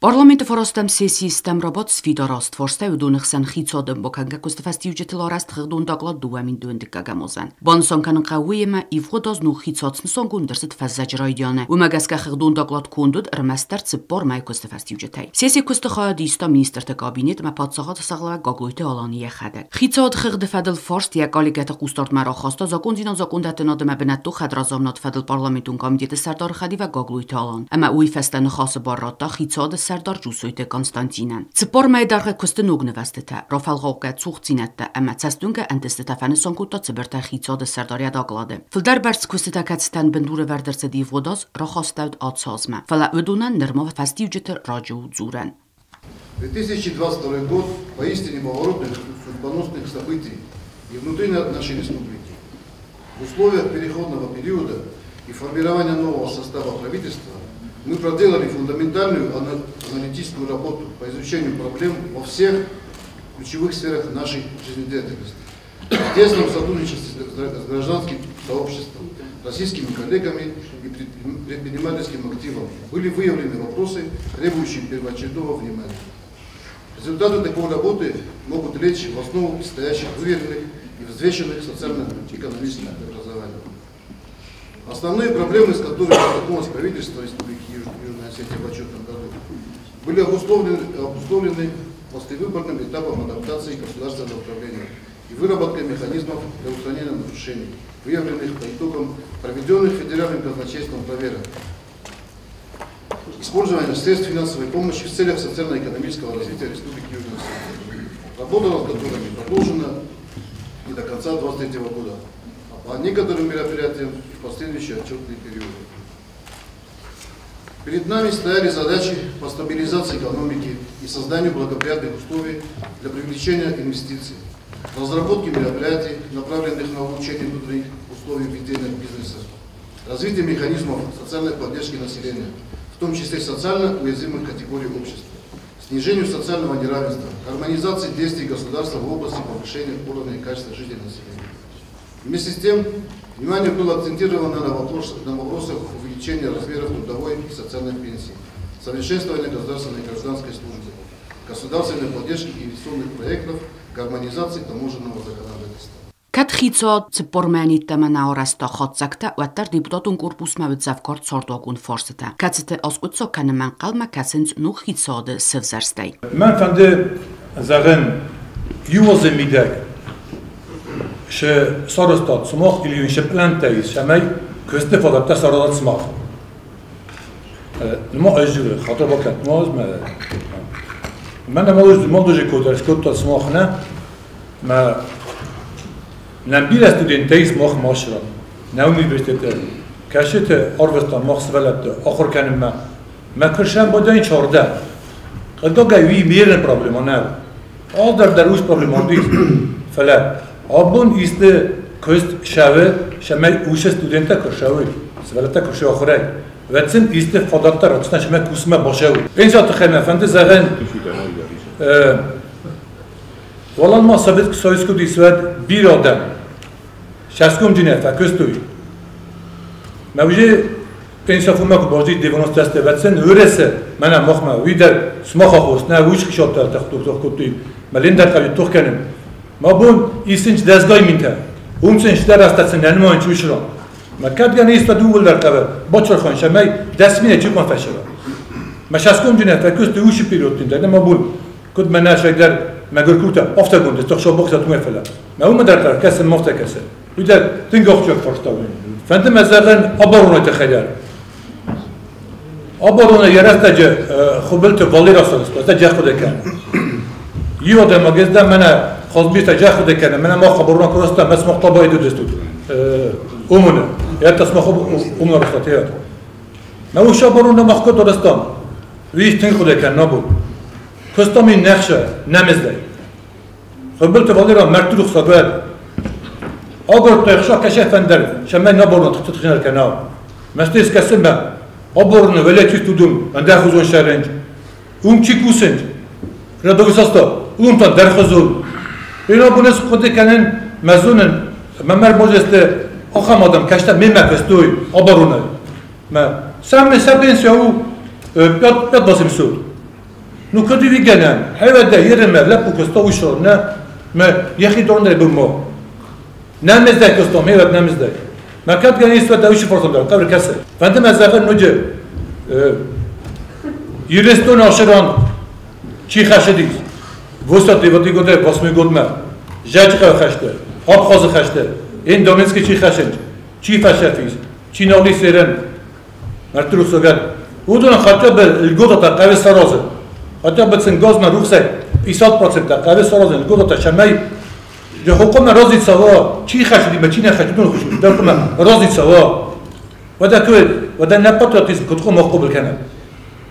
Parlamenti forostam sessiyistam robot sfidarast forstay udunixsan xitsodem bokanga kustefastiyujetil arast xigdun daqla duamin duendikka gamozan. Bonson kanın qawiyema ivgodoz nu xitsotsn son gundersit fazzajraydiyane. Umagaska xigdun daqlat kundud rmaster tsipor may kustefastiyujetay. Sesi kustexadista ministerta kabinet ma patsahat sağla gagloyte alaniye xadak. Xitsod xigde fadil forst yakaligata qustart mara xasta zakunzinan zakundatena ma benattu xadrazamnat fadil parlamentun komiteti sardar xadi va gagloyte alan. Ama uy festan xas barrata xitsod Serdar Ջուսոյտե Կոնստանտինան Ծպոր մայդարղը կստնուգ նվաստետա Ռոֆալղողկա ծուղցինետտա Əmə ծəstüngə əntestətə fəni sonkutda ծibirtə xիծոդը Սերդարյա դակլադը Ֆլդար բərց կստետակացտան բնդուրը վərdərcə դիվոդոz ռոխոստավդ ացազmə Ֆլա өդունən նրմով фастивջետը ռաջու ձուրən 2022 год поистине поворотных судьбоносных событий и внутри нашей республики. В условиях переходного периода и формирования нового состава правительства мы проделали фундаментальную аналитическую работу по изучению проблем во всех ключевых сферах нашей жизнедеятельности. В тесном сотрудничестве с гражданским сообществом, российскими коллегами и предпринимательским активом были выявлены вопросы, требующие первоочередного внимания. Результаты такой работы могут лечь в основу предстоящих выверенных и взвешенных социально-экономических образований. Основные проблемы, с которыми столкнулось правительство Республики Южная Осетия в отчетном году, были обусловлены послевыборным этапом адаптации государственного управления и выработкой механизмов для устранения нарушений, выявленных по итогам проведенных федеральным казначейством проверок. Использование средств финансовой помощи в целях социально-экономического развития Республики Южная Осетия, работа над которыми продолжена и до конца 2023 года. По некоторым мероприятиям в последующие отчетные периоды. Перед нами стояли задачи по стабилизации экономики и созданию благоприятных условий для привлечения инвестиций, разработке мероприятий, направленных на улучшение внутренних условий ведения бизнеса, развитие механизмов социальной поддержки населения, в том числе социально уязвимых категорий общества, снижению социального неравенства, гармонизации действий государства в области повышения уровня и качества жизни населения. Вместе с тем, внимание было акцентировано на вопросах увеличения размеров трудовой и социальной пенсии, совершенствования государственной и гражданской службы, государственной поддержки инвестиционных проектов, гармонизации таможенного законодательства. Кат xitsod ծպորմենի տեմենա օրաստա խոցակտա ուատար դիպուտատուն կորպուսմա վծավկորդ սորդոգուն ֆորսետա կացիթե ասկուցո կանման qalma կացինց նու xitsodը սվզարստay Mən fəndə zəğən yuvazı midək ش صارستاد سماخ اللي ينشبلان تايس شماي كستفا دبتا صارات سماخ نما أجر خاطر بكت ماز ما أنا ما دوجي كودر سكوت سماخنا ما نبيل استودين تايس ماخ ماشرا نومي بيشتت كاشت أروستان ماخ سبلت آخر كان ما كرشان بدين شارده قد جاي ميرن problem أنا أقدر دروش problem عندي فلا Abun iste köst şave şemel uşe studenta köşavi svelata köşe oxray vetsin iste fadatta ratsna şemel kusma başavi Enşa tıxem efendi zagen Vallahi ma Sovyet Soyuzku disvet bir adam şaskum cinefa köstoy Mevji Enşa fumak borji devonos teste vetsin örese mana moxma vider smaxa xosna uç xişotlar taxtuk kutuy malender qavi tuxkanim Mabun isinç dezgay minta. Umsen işler hastasın elman çuşra. Makat yani istaduvlar kabe. Boçur xan şamay desmine çıkma feşra. Maşaskum cine faküstü uş pilotin de mabun. Kud mena şeyler magurkuta afta gunde toxşa boxa tumefela. Ma huma derler kesin mafta kesin. Üder tingox çok forstavın. Fende mezalan abaruna tekhayal. Abaruna yarastaca xubilte valirasas. Da jaxudekan. Yoda magazda mena خاصبي تجاهد كان من ما خبرنا كرستا بس مقطبة يدو دستود أمنا يا تسمع خب أمنا رستيات ما هو شابرونا مخكط رستام ريش تنخد كان نبو كرستا من نخشة نمزلي خبرت فاليرا مرتلو خسابات أقول تخشى كشف فندر شمال نبورنا تختخنا الكناو مستيس كسمة أبورنا ولا تستودم عند خزون شرنج تشيكوسنج ردوساستا تدرخزون اینا بونس خود کنن مزونن ممر موجسته آخام آدم کشته میمکستوی آبارونه ما سم پنسیو بیاد باسیم سود Ну когда видим, هذا يرمى لا بوكستو شورنا ما يخي دون ده بمو نمزده كستو ميوت نمزده ما كانت جاني استوى دوشي فرصة دار قبل كسر فأنت ما زغل نوجه يرستون عشران چی خشدیز وسط دیوتی گوده واسمی گودم جاج خشته آب خواز خشته این دامنسکی چی خشند چی فشافیز چی نالی سرن مرتروح سوگن او دون خاطر به الگوده تا قوی سرازه حتی بتسن گاز من روخ سه 50% تا قوی سرازه الگوده تا شمای جو حکم رازی سوا چی خشدی به چی نخشدی دون خوشی در حکم رازی سوا و ده نپاتیاتیز کدخو مقبول کنه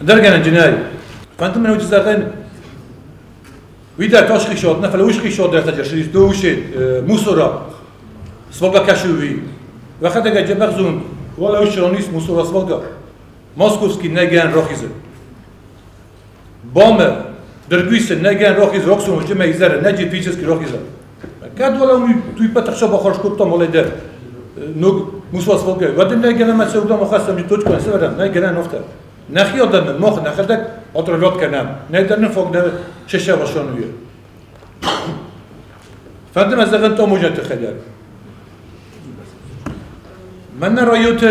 درگن جنایی فانت من وجه زغن ويدا تاشخي شاد نفل وش خي شاد درت جرشيس دوش موسورا سوالگا كشوي وقت اگه جبخزون ولا وش رانيس موسورا سوالگا ماسكوفسكي نگن راخيز بام درگويس نگن راخيز روكسون وجمع يزر نجي فيچسكي راخيز كاد ولا مي توي پتخشا بخارش كوتا مولدر نو موسوا سوالگا ودن نگن ما سودا مخاصم توچ كون سودا نگن نفتا نخی آدم مخ نخدک آترالات کنم نه در نفاق نه شش باشانویه فهمتم از دقیقا تا موجود خیلی من رایوت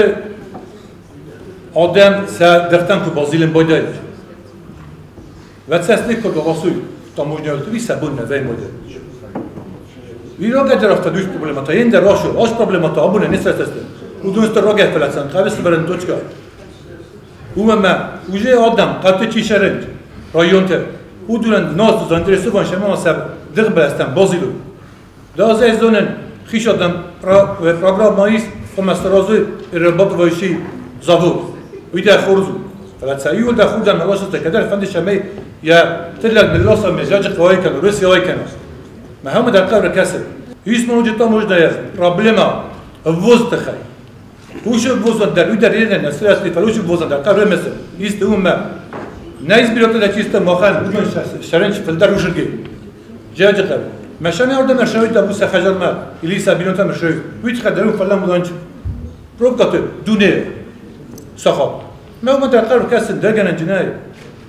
آدم دختم که بازیلم بایده و تسلی که بغاسوی تا موجود وی سبون نوی موده وی را گذر افتا دوش پروبلماتا این در راشو آش پروبلماتا آبونه نیست تسته او دونست را گه فلسن خویست برن دوچکا ما وجه آدم قطع چی شرنج رایونته او دونن ناس زندرسو بانشه ما سب دق بستن بازیلو دازه از دونن خیش آدم پروگرام مایست و مسترازو رباط وایشی زاوو ویده خورزو فلات سایو ده خودم نواش تکدر فند شمی یا تلال ملاسا مزاج قوی کن روسی قوی کن ما هم در قبر کسر هیچ موجود تا موجود است پروبلما ووز تخی وش بوزن در ویدر یه نسل اصلی فروش بوزن در قبر مثل ایست اون ما نیست بیرون تا چیست ماخن بودن شرنج فلدر وشرگی جای قبر مشانی آرده مشروعی تا بوس خجال ما الیسا بیرون تا مشروعی ویچ خدرون فلان بودن پروب کاته دونه سخاب ما اومد در قبر کسی درگن جنای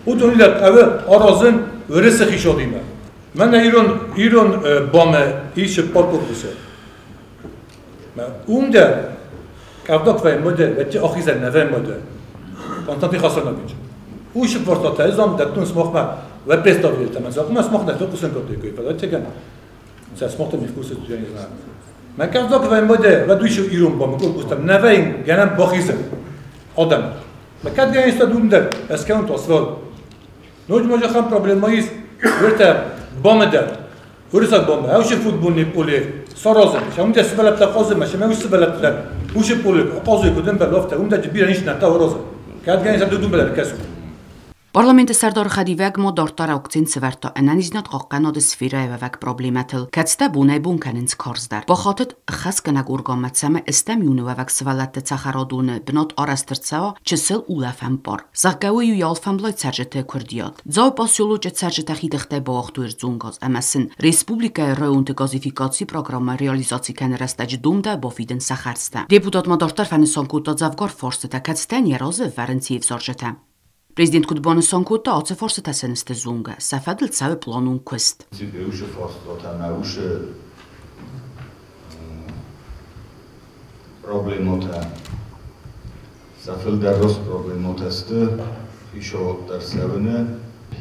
او دونی در قبر آرازن ورس خیشادی من ایران بام ایش پاک بوسه ما اون در كافدوك في موديل بتجي أخي زين نفهم موديل كونتانتي خاصنا بيجي وش فرصة تازم دكتور سموخ ما وبريستوفيل تمام زاك ما سموخ نتوقع سنكوتي كوي فلا تكن سموخ تميفكوس تجاني ما كافدوك في موديل ودويش يروم بامكول بوستم نفهم جنام بخيزة آدم ما كاد جاني استدوم در اسكان توصل نوج موجة خام problem مايز ورتا بامدر ورسك بام هاوش فوتبول نيبولي سرازم شامون دست بلد تقازم ماشي ما وش بلد تلك وش بولي قازي كدن بلافته اون دج بيرانش نتا ورازم كاد جاني سدودون بلد كسو Parlamenti Serdar Xadivag modortar aukcin severta analiznat qoqqanod sfira vak problematl katsta bunay bunkanins korsdar بخاطر خاص کنگ ورگامتسم استمیونه وک سوالت تخرادون بنات آرسترتسا چسل اولافم بار زغگوی یالفم لای سرجته کردیات زاو پاسیولوج سرجته خیدخته با وقتور زونگاز امسن Respublika رایونت گازیفیکاسی پروگرام реализации کن رستج دومده با فیدن سخرسته депутат modortar фанison кута завгар форсета katsten ярозе варенциев зоржете Президент Кудбон Сонкута оце форсета сенесте зунга сафадл цаве планун квест. Цибеуше форсета науше проблемота сафилдар рос проблемотасты ишо дар савне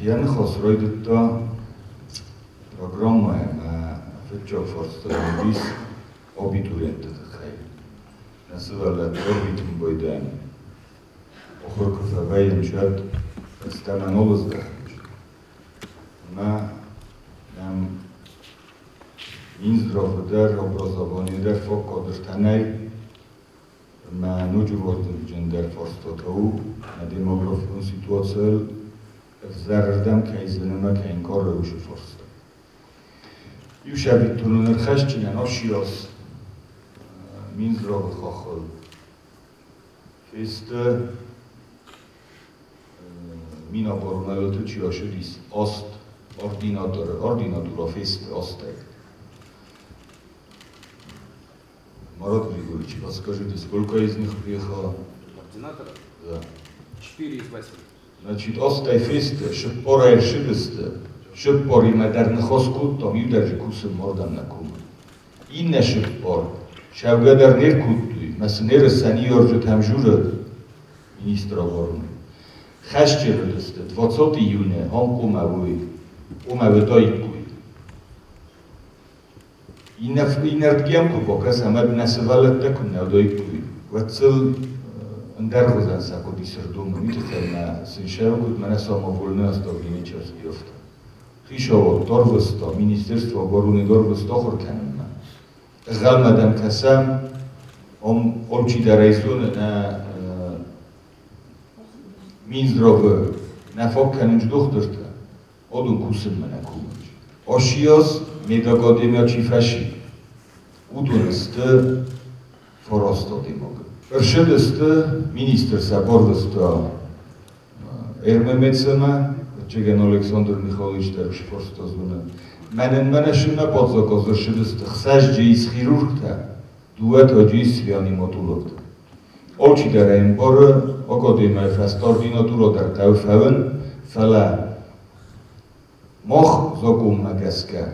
ян хосройдта программа фечо форсета бис абитуриентта хай. Насвала пробитим бойдан Охорка фавейн шат стана новозда. На нам Минздрав дар образование дар фокодерстанай на нуджувортен джендер форстотау на демографскую ситуацию зарардам кайзенема кайнкор руши форста. Юшабит тунер хашчиан ошиос Минздрав хохол. Феста Mina porunayotı çiğaşırız ost ordinatura fest ostek. Марат Григорьевич, подскажите, сколько из них приехало? Координаторов? Да. 4 из 8. Значит, остай фесте, чтоб пора решилисты, чтоб пори модерн хоскут, там юдержи кусым мордан на кум. Инне чтоб пор, шавгадар неркуттуй, масынеры сани оржу там журы, министр обороны. Хашчерудысты, 20 июня, он кумавуй, кумавы дойкуй. Инертгемку показ, амад насывалат такун на дойкуй. Вацил Îndarvăzan să acudi sărdum, uite că sunt șercul, mă să mă volnă asta vinicer stilofta. Hișo torvăsto, Ministerstvo obrony dorvăsto horkanma. Zgal madam kasam, olči da rejsun na Minzdrov na fokkanunç dohtorta. Odun kusın mana kumunç. Oşios medagodemia çifaşi. Udunıstı forosto demogı. Rședăstă, ministr saborvăstă Ermemetsăma, Cegan Alexandr Mikhailovich Tersh Forsto zună. Menen şuna podzokoz rședăstă, xajje is chirurgta, duet ojis sviani motulovta. Olči da rembor, ogodima fast ordinaturo dar taufaven, fala moch zokum magaska.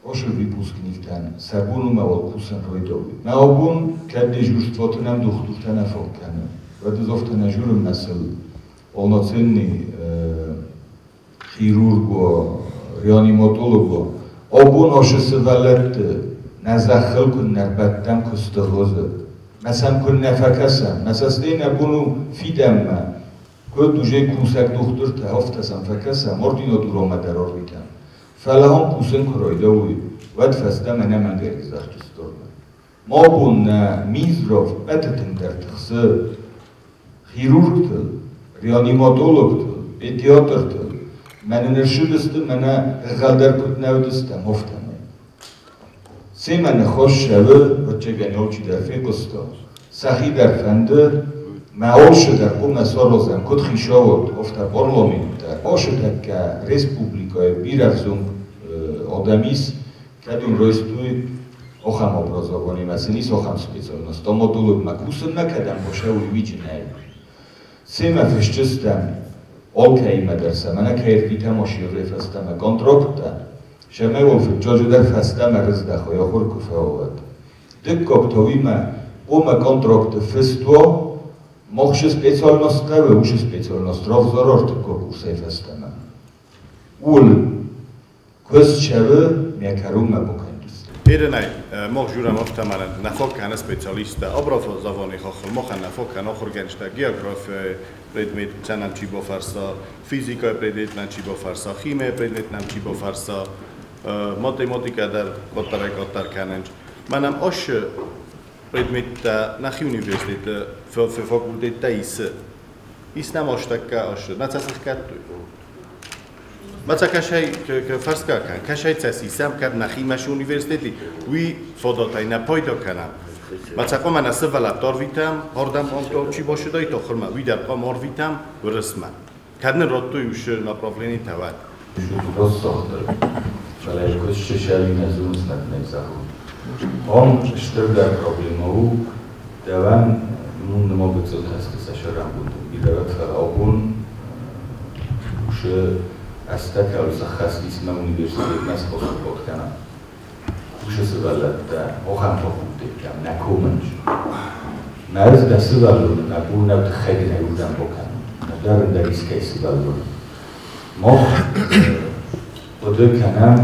Oșă vypúsknivtan, sabunu mavol kusan rojdovi. Na obun, kad dežurstvotanam duhturtana fokkana. Vadizovtana žurum nasıl polnocenni chirurgo, reanimatologo. Obun oșă se valet nazahıl kun narbattam kustăgoză. Masam kun nafakasam, masastena bunu fidamma. Kod duje kusak duhturta hoftasam fakasam, ordinaturo madarorvitam. فلهم پوسن کرویدوی ود فسته منه من گریز داشتستورم. ما بون میزروف بتتن در تخصه خیرورگ تل، ریانیماتولوگ تل، پدیاتر تل، من نرشدستم منه غلدر کد نودستم هفتمه. سه منه خوش شوه و چه گنیوچی در فیقستا سخی در فنده معاش در قوم سالوزن کد خیشاود هفته پارلامین در آشده که رسپوبلیکای بیرفزون آدمیس کدون رویستوی آخم образовانی مسینیس آخم سپیڅالnost آمادولوگ مکوسن نکدم باشه و ویچ نه سیما فشچستم آلکه مدرسه منه که ارگیتم آشیر رفستم کنترکتا شمه ولفت جاجو در فستم رزده خویا خور کفه آود دکاکتاوی ما بوم کنترکت فستو مخش سپیڅالnost قوه وش سپیڅالnost راف زرار تکا کورسه فستم اول köz çevre mekarum mabukendist. Erenay, moh juram oftamana nafokana specialista, obrazovani xoxil, mohan nafokana oxorganishta geografia predmet chanam chibo farsa, fizika predmet nam chibo farsa, chimia predmet nam chibo farsa, matematika dar kotar kanenj. Manam osh predmet nachi universitet fakultet is. Isnam oshtaka osh, natsaskat. Mața cașai că farsca can, cașai țasi sam kad na chimaș universiteti, ui fodotai na poidokana. Mața coma na săvala torvitam, ordam onto chiboșu doi toxurma, ui dar com orvitam vrăsma. Kad ne rotu uș na problemi tavad. Rozsochter, ale jakoś się siali na zunstnak na zachód. On sztyrda problemowu, dałam mun mogę co testy sa szarabutu. I dałat obun, uszy Asta kao zahastisma univerzitetna sposob potkana. Uše se valata, oham fakultetam, na komanč. Narz da se valur, na pulnaut khedina udam pokan. Na darın da iskay se valur. Moh, podökanam,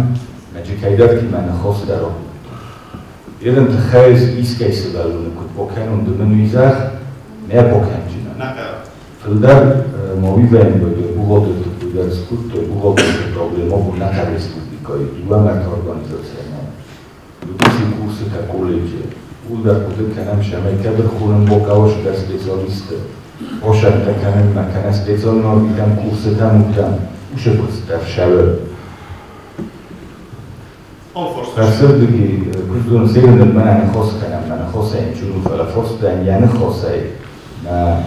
na cikaydat ki man khos daro. Jeden tkhays iskay se valur, kut pokan und menuizach, ne pokanjina. Fildar moviven bude ugodet در سکوت تو بوده پروبلما بود نه رسپوبلیکای دو مرد ارگانیزاسیون دوستی کورس تا کالجه او در کدوم کنم شما که بخونم با کاوش در اسپیشالیست باشد تا کنم مکان اسپیشال نمیدم کورس تا میدم اوشه کورس در شب فرصت دیگه کدوم سیگند من خاص کنم من خاصه این چون فلا فرصت دن یعنی خاصه نه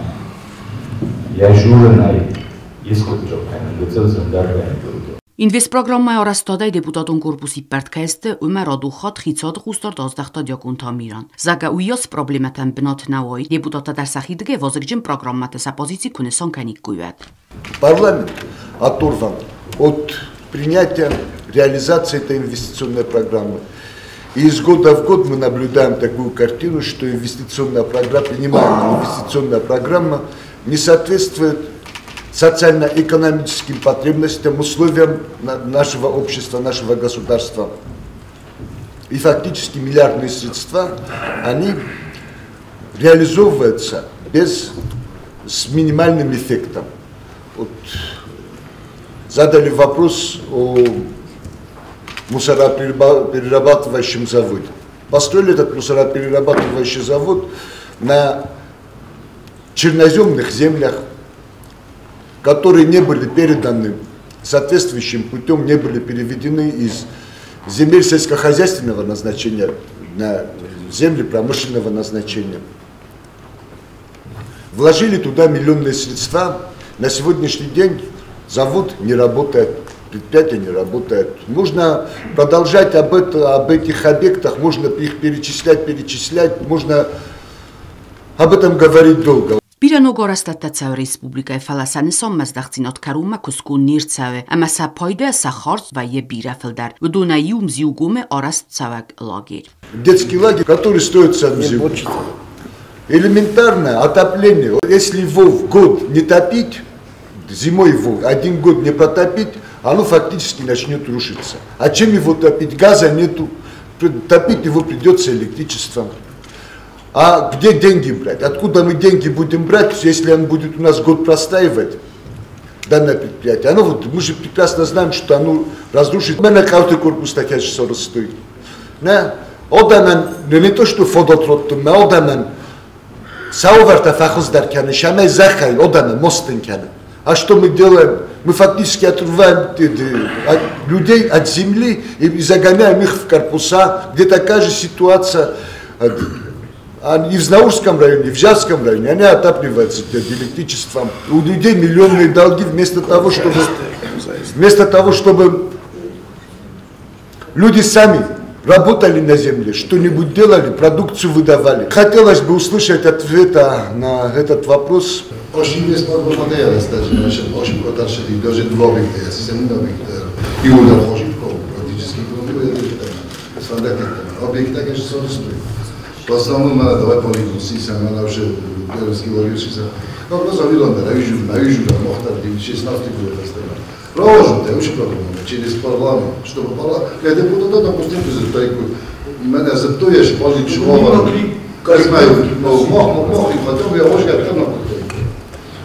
یا جور نه Jest kod job, and the results of that Ինվեսպրոգրամմայ օրաստոդայ դեպուտատուն կորպուսի պերտքեստը ումերոդու խոտ խիցոդ խուստորդ ոզդախտոդյոկուն թամիրան։ Զագա ույոս պրոբլեմատան բնոտ նավոյ դեպուտատա դարսախի դգե ոզգջին պրոգրամմատը սապոզիցի քունեսոն каник куйвет. Парламент оторван от принятия, реализации этой инвестиционной программы. И из года в год мы наблюдаем такую картину, что принимаемая инвестиционная программа не соответствует социально-экономическим потребностям, условиям нашего общества, нашего государства. И фактически миллиардные средства, они реализовываются с минимальным эффектом. Вот, задали вопрос о мусороперерабатывающем заводе. Построили этот мусороперерабатывающий завод на черноземных землях, которые не были переданы соответствующим путем, не были переведены из земель сельскохозяйственного назначения на земли промышленного назначения. Вложили туда миллионные средства. На сегодняшний день завод не работает, предприятие не работает. Нужно продолжать об этих объектах, можно их перечислять, можно об этом говорить долго. Piranogorastatatsau Respublikai Falasaneson mazdachzinot karuma kuskun nirtsawe ama sa poide sa khorz va ye birafeldar вдунаиум зиугуме орастцавак лагерь. Детский лагерь, который стоит сам зиму. Элементарное отопление. Если его в год не топить, зимой его 1 год не протопить, оно фактически начнет рушиться. А чем его топить? Газа нету. Топить его придется электричеством. А где деньги брать? Откуда мы деньги будем брать, если он будет у нас год простаивать, данное предприятие? Мы же прекрасно знаем, что оно разрушит. Мы на каждый корпус такая же 40 стоит. Не то, что фодотротtum, а одамен сауварта фахоздаркяны, шамай захай, одамен мостенкяны. А что мы делаем? Мы фактически отрываем людей от земли и загоняем их в корпуса, где такая же ситуация. И в Знаурском районе, и в Жатском районе, они отапливаются электричеством. У людей миллионные долги вместо того, чтобы люди сами работали на земле, что-нибудь делали, продукцию выдавали. Хотелось бы услышать ответ на этот вопрос. Очень инвестпрограмма достаточно, очень протаршили, даже 2 объекта, я совсем не объекта. И удар очень практически, объекта, конечно, 40 стоит. В основном надо давай полигон сисам, она уже белорусский лагерь сисам. Но просто Виланда, на южу, Мохтар, 16 года остальное. Проложим, очень проблема, через парламент, чтобы парламент. Я депутат, допустим, меня затоешь, полить чего, как знаю, мох, и потом я очень активно буду.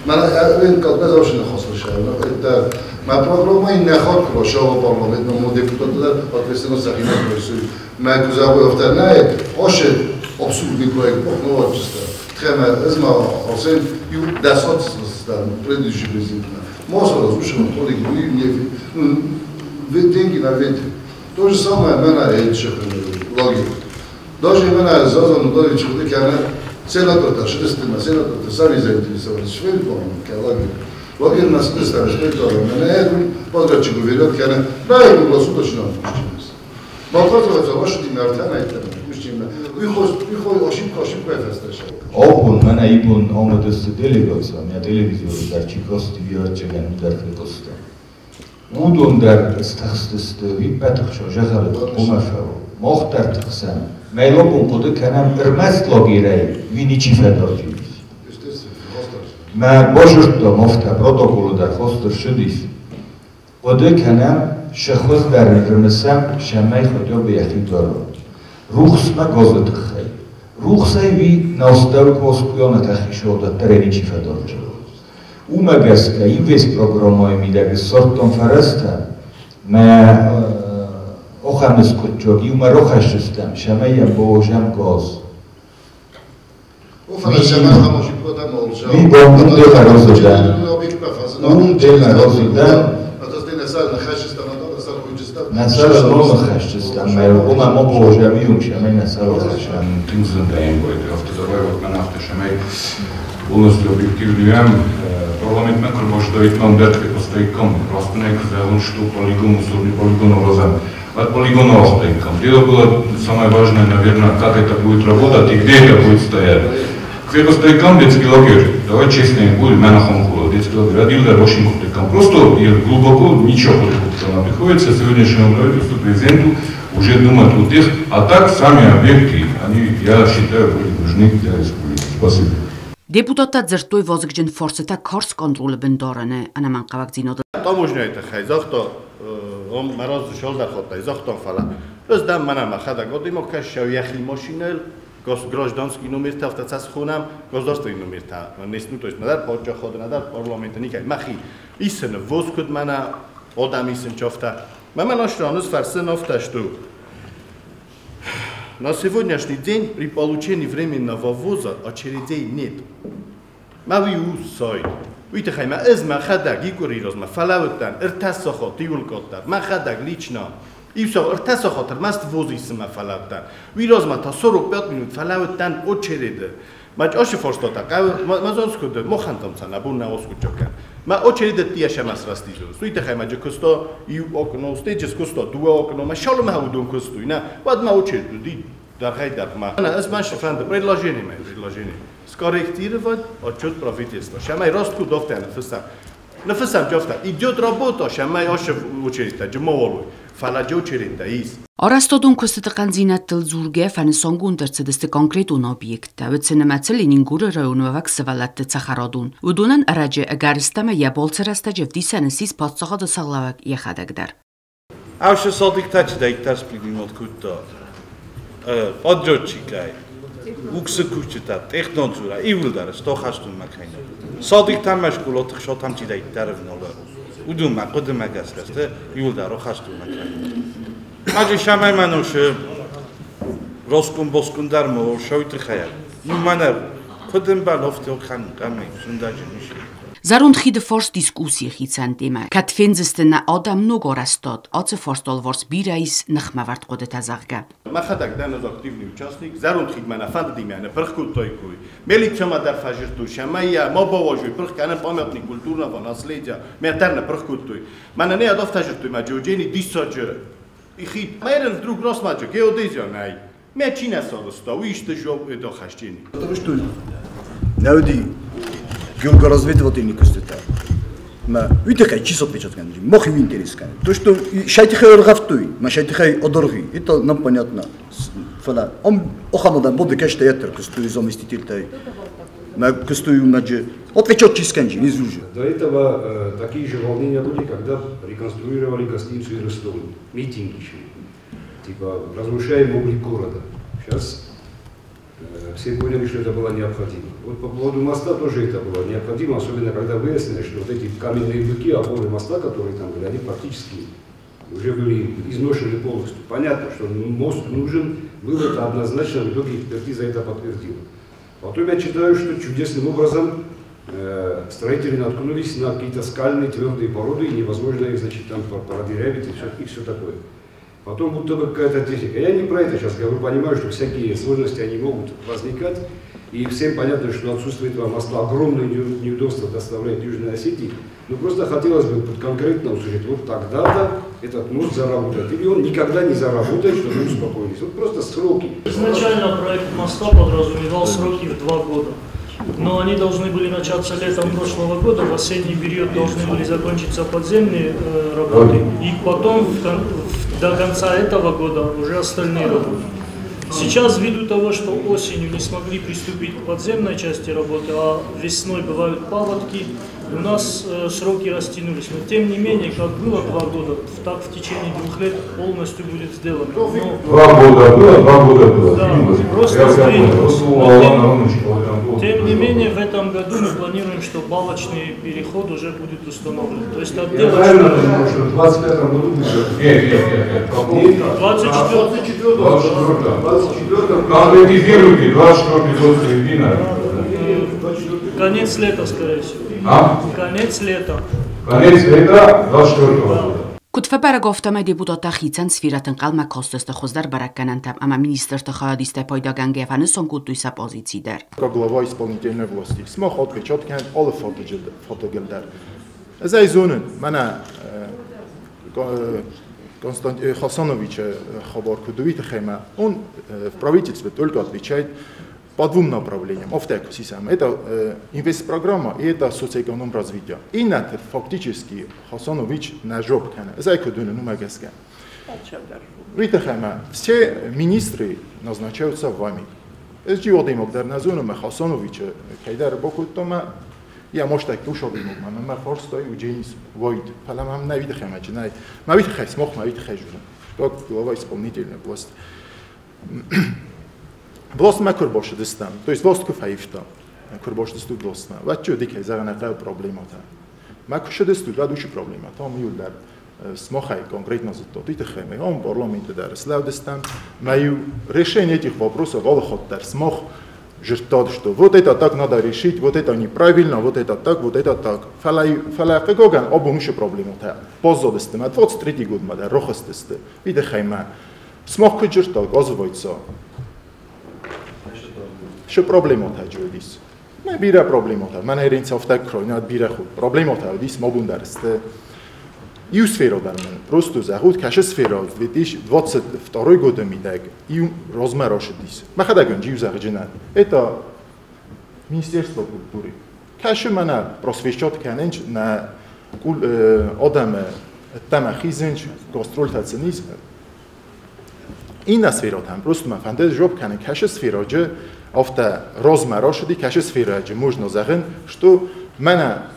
Мен как бы завжди не хочу. Это моя программа и не хочу, что парламент, но депутаты ответственны за их интересы. Моя кузова вторая, очень абсурдный проект, но общество. Тема изма Арсен и достаточно предыдущий президент. Можно разрушить полигон, деньги на ветер. То же самое меня эти лагерь. Даже меня Зазан Удович Худыкяна, сенатор, сенатор, сами заинтересовались, что это лагерь. Лагерь нас не ставит, что это меня подрядчик уверяет, да, я круглосуточно отпущенность. Малхозоваться ваши демиартяна это отпущенность. Приходит ошибка это встречает. Опун, меня ибун омадысты делегация, меня телевизор дарчикости виорчеген ударфликости. Удун дар стахстысты випетахшо жахалет умафаво. Мохтар тахсан. Мейлопун куды канам ирмест логирей виничи федорчивис. Ма божурто мофта протоколу дар хостер шудис. Куды канам шахоз дар ирмесам шамай ходё бияхи доро. Рухсма гозытхай. Рухсай ви наустав коскуёна тахишода тереничи федорчивис. Უმაგესკა ინვესტ პროგრამოები და სორტონ ფარასთა მე ოხამის კუჩოგი უმაროხაშტამ შამაია ბოჟამ გოს Οφანაშამა ხამოში პროდამოლჟა ვიბონდე ხაროზოდა ობიექტა ფაზა უნდენა როზოდა ატასტენა სალ ხაშისტა ნატა ხუჯისტა ნასალა მოხაშტა მე უმა მობოჟა ვიუმ შამაია სალოშან тимзундаем будет автозавод манахта шамай полностью объективным парламент мы кругом доитном дерке постойком, просто не казалось, что полигон, условный полигон роза. От полигона остойком. Дело было самое важное, наверное, как это будет работать и где это будет стоять. К стойкам детский лагерь, давай честно будем, я на хомку, детский лагерь, один дар очень стойком. Просто глубоко ничего не приходится сегодняшнему правительству, президенту уже думать о тех, а так сами объекты, они, я считаю, были нужны для республики. Спасибо. Депутатът зртой возгджен форсета корс контролебен дорене, а наман кавакзинод. Таможняйте хай, захто он мороз шолдар хоттай, захтон фала. Раздам манам хада годимо кашав яхли машинел, гражданский номер тафтацас хунам, государственный номер та. Несну, то есть надар поджа ход, надар парламента никай. Махи исен возкуд мана одам исен чофта. Мама нашранус фарсеновта что на сегодняшний день при получении временного ввоза очередей нет. Мави усой. Уйте хайма эзма хадаг икурирозма фалауттан иртасохот иулкоттар ма хадаг лично и все иртасохот маст возисма фалауттан вирозма та 45 минут фалауттан очереде мач оше форстота мазонскуд мохантамцана бунна оскучокан ма очереде тиаша масрастизус уйте хайма жекусто и окно стеджес кусто дуа окно ма шалма хаудун кустуина вадма очереду ди дархайдар ма она эзмаш франд предложение скорректировать отчет правительства. Шамай ростку дофта на фасам джофта. Идет работа, шамай още учерита, джмоволу. Фаладжо учерита из. Орастодун костатакан зинаттыл зурге фаны сонгундерцедесте конкретун объекта. Веценемацел инингуры районувак савалатты цахарадун. Удунан араджи агаристама я болцераста джевдисаны сис подсахады саглавак яхадагдар. Ауше садиктачи дайктар сплидимот кутта. Поджочикай. Угсыкучта, технонцура, ивлдара, стохастун макайна. Садик тамашкул отх шотамчи дайктаровнола. Удума, қодыма гасрасты, ивлдара хастун макайна. Мажи шамай мануше роскун боскундар мо шойты хаяр. Ну мана қодымба лофте оқан қамай, сундажи миши. Зарунд хиде форс дискуссии хицан тема. Катфензестена адам ногорастод, аце форстол ворс бирайс нахмавард қодет азағга. Махадаг даназ активный участник, зарунд хидмана фанд димяна, прхкут тойкуй. Меликчама дар фажирту, шамая, мобовожуй, прхкана памятник культурного наследия, мятарна прхкутуй. Мана не адов тажиртуй, маджоджени диссаджера. И хит, майрен друг росмаджо, геодезия най. Мячина садоста, уиште жоб и дохащини. Потому что навди георазведывать не костета. Ма витехай чисот печаткан. Мох им интересно. То что шайтихай оргафтуй, ма шайтихай одорги. Это нам понятно. Фала. Он охамадан буде кашта ятер костуй заместитель тай. Ма костуй мадже. Отвечать чисканжи, не зуже. До этого такие же волнения были, когда реконструировали гостиницу Иростон. Митинги шли. Типа разрушаем облик города. Сейчас все поняли, что это было необходимо. Вот по поводу моста тоже это было необходимо, особенно когда выяснили, что вот эти каменные быки, опоры моста, которые там были, они практически уже были изношены полностью. Понятно, что мост нужен, было это однозначно, в итоге экспертиза это подтвердила. Потом я читаю, что чудесным образом строители наткнулись на какие-то скальные твердые породы, и невозможно их, значит, там продырявить и все такое. Потом будто бы какая-то техника. Я не про это сейчас говорю, понимаю, что всякие сложности они могут возникать. И всем понятно, что отсутствие этого моста огромное неудобство доставляет Южной Осетии. Но просто хотелось бы конкретно услышать, вот тогда-то этот мост заработает. Или он никогда не заработает, чтобы мы успокоились. Вот просто сроки. Изначально проект моста подразумевал сроки в 2 года. Но они должны были начаться летом прошлого года, в осенний период должны были закончиться подземные работы, и потом до конца этого года уже остальные работы. Сейчас, ввиду того, что осенью не смогли приступить к подземной части работы, а весной бывают паводки, у нас сроки растянулись. Но тем не менее, как было 2 года, так в течение 2 лет полностью будет сделано. Но... 2 года было, 2 года было. Да, просто тем не менее, в этом году мы планируем, что балочный переход уже будет установлен. То есть отделочный... Я правильно думаю, что в 25-м году будет? Нет. 24-м. Конкретизируйте, 24-й год середина. Конец лета, скорее всего. А? Конец лета. Конец лета 24-го года. Կուտվեպերը գովտում է դիպուտոտա խիցան սվիրատն կալմա կոստոստը խոզդար բարակկանանտամ, ամա մինիստրը խաղադիստե պոյդագան գևանեսոն կուտույսա պոզիցի դեր։ Глава исполнительной власти. Смог отпечатки alle фотогэлдер. Эзай зонын, мана Константин Хасанович Хабаркудовит Хема, он в правительстве только отвечает по двум направлениям. Это инвестпрограмма и это социоэкономическое развитие. И на это фактически Хасанович на жоп кана. Эзай кудуны нумагаскен. Ритахема, все министры назначаются вами. Ez gyódémok der nazonum Hasanovic kayder bokutoma я может так душу дымок мама форстой у Джеймс Войд паламам навид хэмач най навид хэс мох навид хэжуру что глава исполнительной власти власть макурбош дистан то есть власть куфаифта макурбош дисту властна ва чё дикай заганата проблемата макуш дисту ва душу проблема там юлдар смохай конкретно за то ты хэме он парламент дар славдистан мою решение этих вопросов волохот дар смох жертвот, что вот это так надо решить, вот это неправильно, вот это так. Фалай гоган обунуше проблемата. Позодесте, ма 23 год ма да рохостесте. Виде хайма. Смох кujurtog ozvoitso. Что проблемата жодис? Ма бира проблемата. Ман еринц офтак крой, над бира худ. Проблемата дис мобундарсте. Иу сфера дармен. Просто захуд каше сфера в 2022 году мидаг. Иу размероше дис. Махадагон жив захджинат. Это Министерство культуры. Каше мана просвещот каненч на одаме тама хизенч гастрольтацинизм. И на сфера там просто ма фанде жоп канен каше сфера же авто размероше ди каше сфера же можно захен, что мана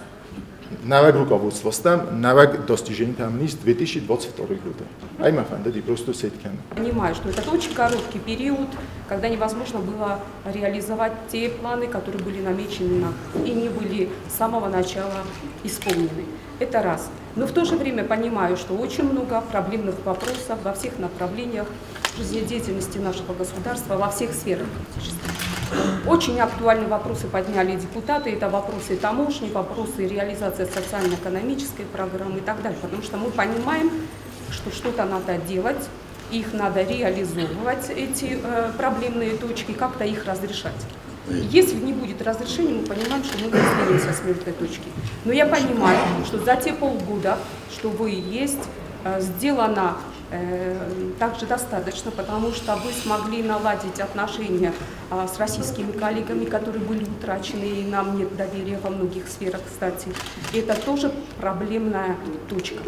Наваг руководством, наваг достижений там есть 2022 год. Айма фандади просто сеткен. Понимаю, что это очень короткий период, когда невозможно было реализовать те планы, которые были намечены и не были с самого начала исполнены. Это раз. Но в то же время понимаю, что очень много проблемных вопросов во всех направлениях жизнедеятельности нашего государства, во всех сферах практически. Очень актуальные вопросы подняли депутаты, это вопросы таможни, вопросы реализации социально-экономической программы и так далее, потому что мы понимаем, что что-то надо делать, их надо реализовывать, эти проблемные точки, как-то их разрешать. Если не будет разрешения, мы понимаем, что мы не сдвинемся с мертвой точки. Но я понимаю, что за те полгода, что вы есть, сделано также достаточно, потому что вы смогли наладить отношения с российскими коллегами, которые были утрачены, и нам нет доверия во многих сферах, кстати. Это тоже проблемная точка,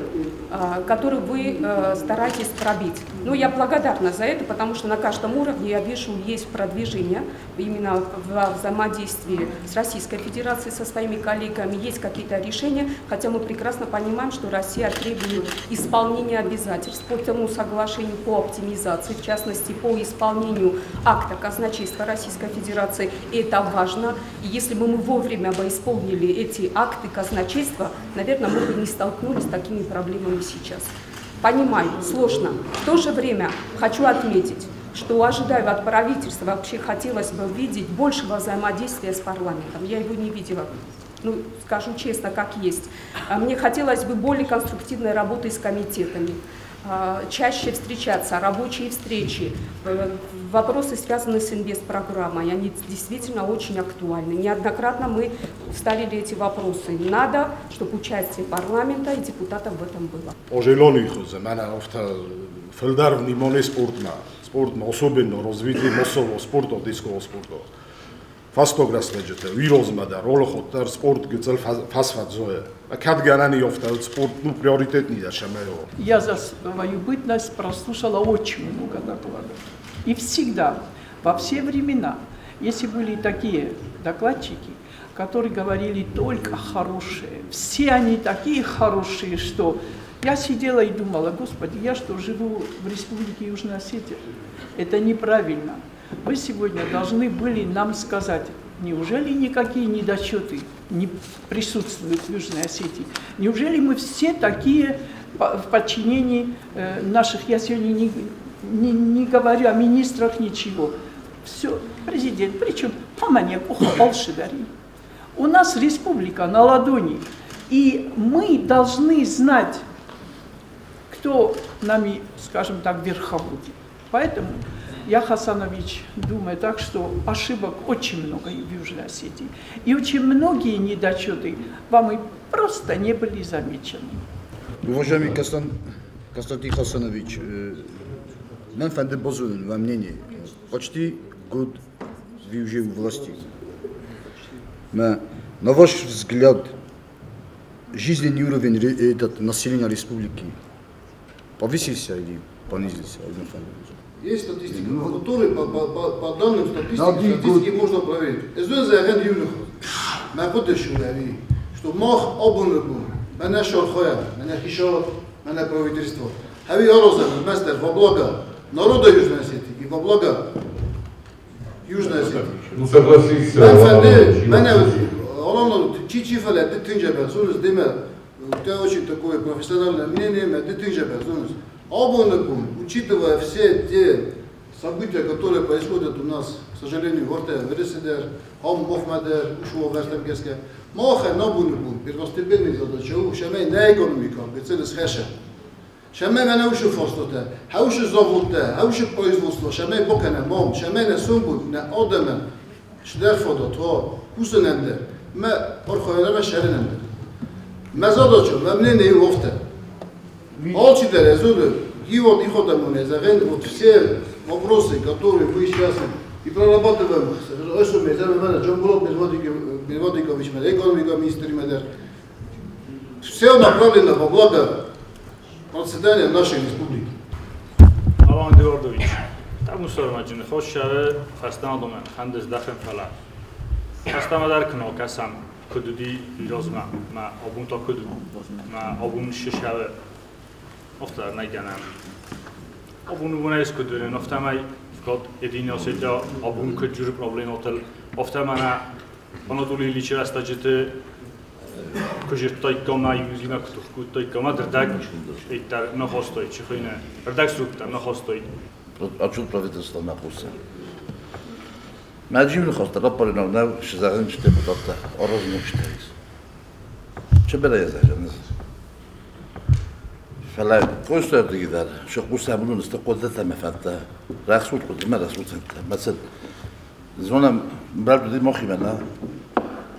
которую вы стараетесь пробить. Но я благодарна за это, потому что на каждом уровне, я вижу, есть продвижение именно в взаимодействии с Российской Федерацией, со своими коллегами, есть какие-то решения, хотя мы прекрасно понимаем, что Россия требует исполнения обязательств по тому соглашению по оптимизации, в частности, по исполнению акта казначейства Российской Федерации. И это важно. И если бы мы вовремя бы исполнили эти акты казначейства, наверное, мы бы не столкнулись с такими проблемами сейчас. Понимаю, сложно. В то же время хочу отметить, что ожидаю от правительства, вообще хотелось бы видеть большего взаимодействия с парламентом. Я его не видела. Ну, скажу честно, как есть. Мне хотелось бы более конструктивной работы с комитетами. Чаще встречаться, рабочие встречи, вопросы, связанные с инвестпрограммой, они действительно очень актуальны. Неоднократно мы ставили эти вопросы. Надо, чтобы участие парламента и депутатов в этом было. Фастограс лежите, вирозма да ролохот дар спорт гцел фасфат зоя. А кадганани офтал спорт ну приоритетный да шамеро. Я за свою бытность прослушала очень много докладов. И всегда, во все времена, если были такие докладчики, которые говорили только хорошие, все они такие хорошие, что я сидела и думала, Господи, я что, живу в Республике Южная Осетия? Это неправильно. Вы сегодня должны были нам сказать, неужели никакие недочеты не присутствуют в Южной Осетии? Неужели мы все такие в подчинении наших, я сегодня не говорю о министрах, ничего. Все, президент, причем у нас республика на ладони, и мы должны знать, кто нами, скажем так, верховодит. Поэтому я, Хасанович, думаю так, что ошибок очень много в Южной Осетии. И очень многие недочеты вам и просто не были замечены. Уважаемый Константин Хасанович, нам фандебозуем во мнении почти год вы уже у власти. На ваш взгляд, жизненный уровень населения республики повысился или понизился? Есть статистика, которая по данным статистики можно проверить. Что мах обунку, меня шорхоя, меня хишо, меня правительство. Хави Ороза, мастер, во благо народа Южной Осетии и во благо Южной Осетии. Ну согласись. Меня Олонов чичифаля, ты тынжабе, сунус деме, у тебя очень такое профессиональное мнение, ты тынжабе, сунус. Обунку, учитывая все те события, которые происходят у нас, к сожалению, в Орте, в Реседер, Хом Мохмадер, Ушуо Вестемкеске, Моха Нобунку, первостепенная задача, шамей на экономика, бецелес хэша. Шамей на ушу форстоте, хаушу заводте, хаушу производство, шамей бокане мом, шамей на сумбу, на одемен, шдерфодо, то, кусененде, мы орхоенеме шерененде. Мы задачу, мы мнение в Орте. Молчите, резолю, и вот их вот все вопросы, которые мы сейчас и прорабатываем, Джон Брод, Медводикович, экономика, министр Медер, все направлено во благо процветания нашей республики. Алан Эдуардович, там мусормаджин, хошшаве, фастанадомен, хандес дахен фала. Фастамадар кно касам, кудуди вирозма, ма обун то куду, ма обун шишаве. Ofta najgänam. Obun vunais kudurin, ofta mai vkot jediný osvětě obun kudžur problém hotel. Ofta mana ono tu líči rasta, že ty kudžur tojkoma juzíme kutuvku tojkoma drdak ejtar nohostoj, čicho jiné. Drdak strukta nohostoj. A čud pravitelstvo na kuse. Мәҗим хостар рапорына нәү шизагын чите бутатта орозны читәйс. Чебеле язажаныз. فلا كوستر تقدر شو قوسها بلون استقلتها مفاتها راسوت قد ما راسوت انت مثلا زونا برد دي مخي منا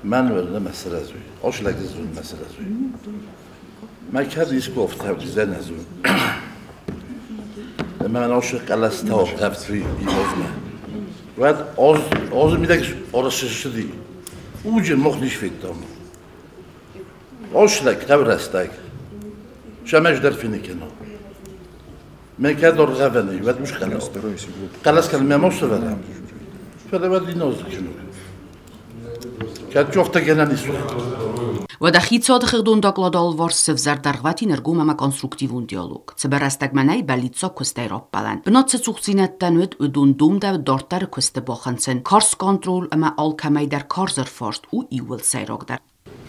مانوال لما سرازوي اوش لاك زون ما سرازوي ما كان يسكوف تاع زين زون لما انا اوشك على ستاو تاع 3 يموزما واد اوز ميدك اورس شدي وجه مخنيش فيك توم اوش لاك تاع راستاك شماش در فيني كنا ما كادر غافني واد مش خلاص خلاص كلمه مصر فلا واد ينوز كنو كاد شوفت كنا نسوا Водахицод хэгдун докладал ворсев зардаргвати нергумама конструктивун диалог. Цеберастагманай балицо костай роппалан. Бноце цухцинаттан өдун думда дортар косте бохансен. Карс контрол ама алкамай дар карзер форст у иуэл сайрогдар.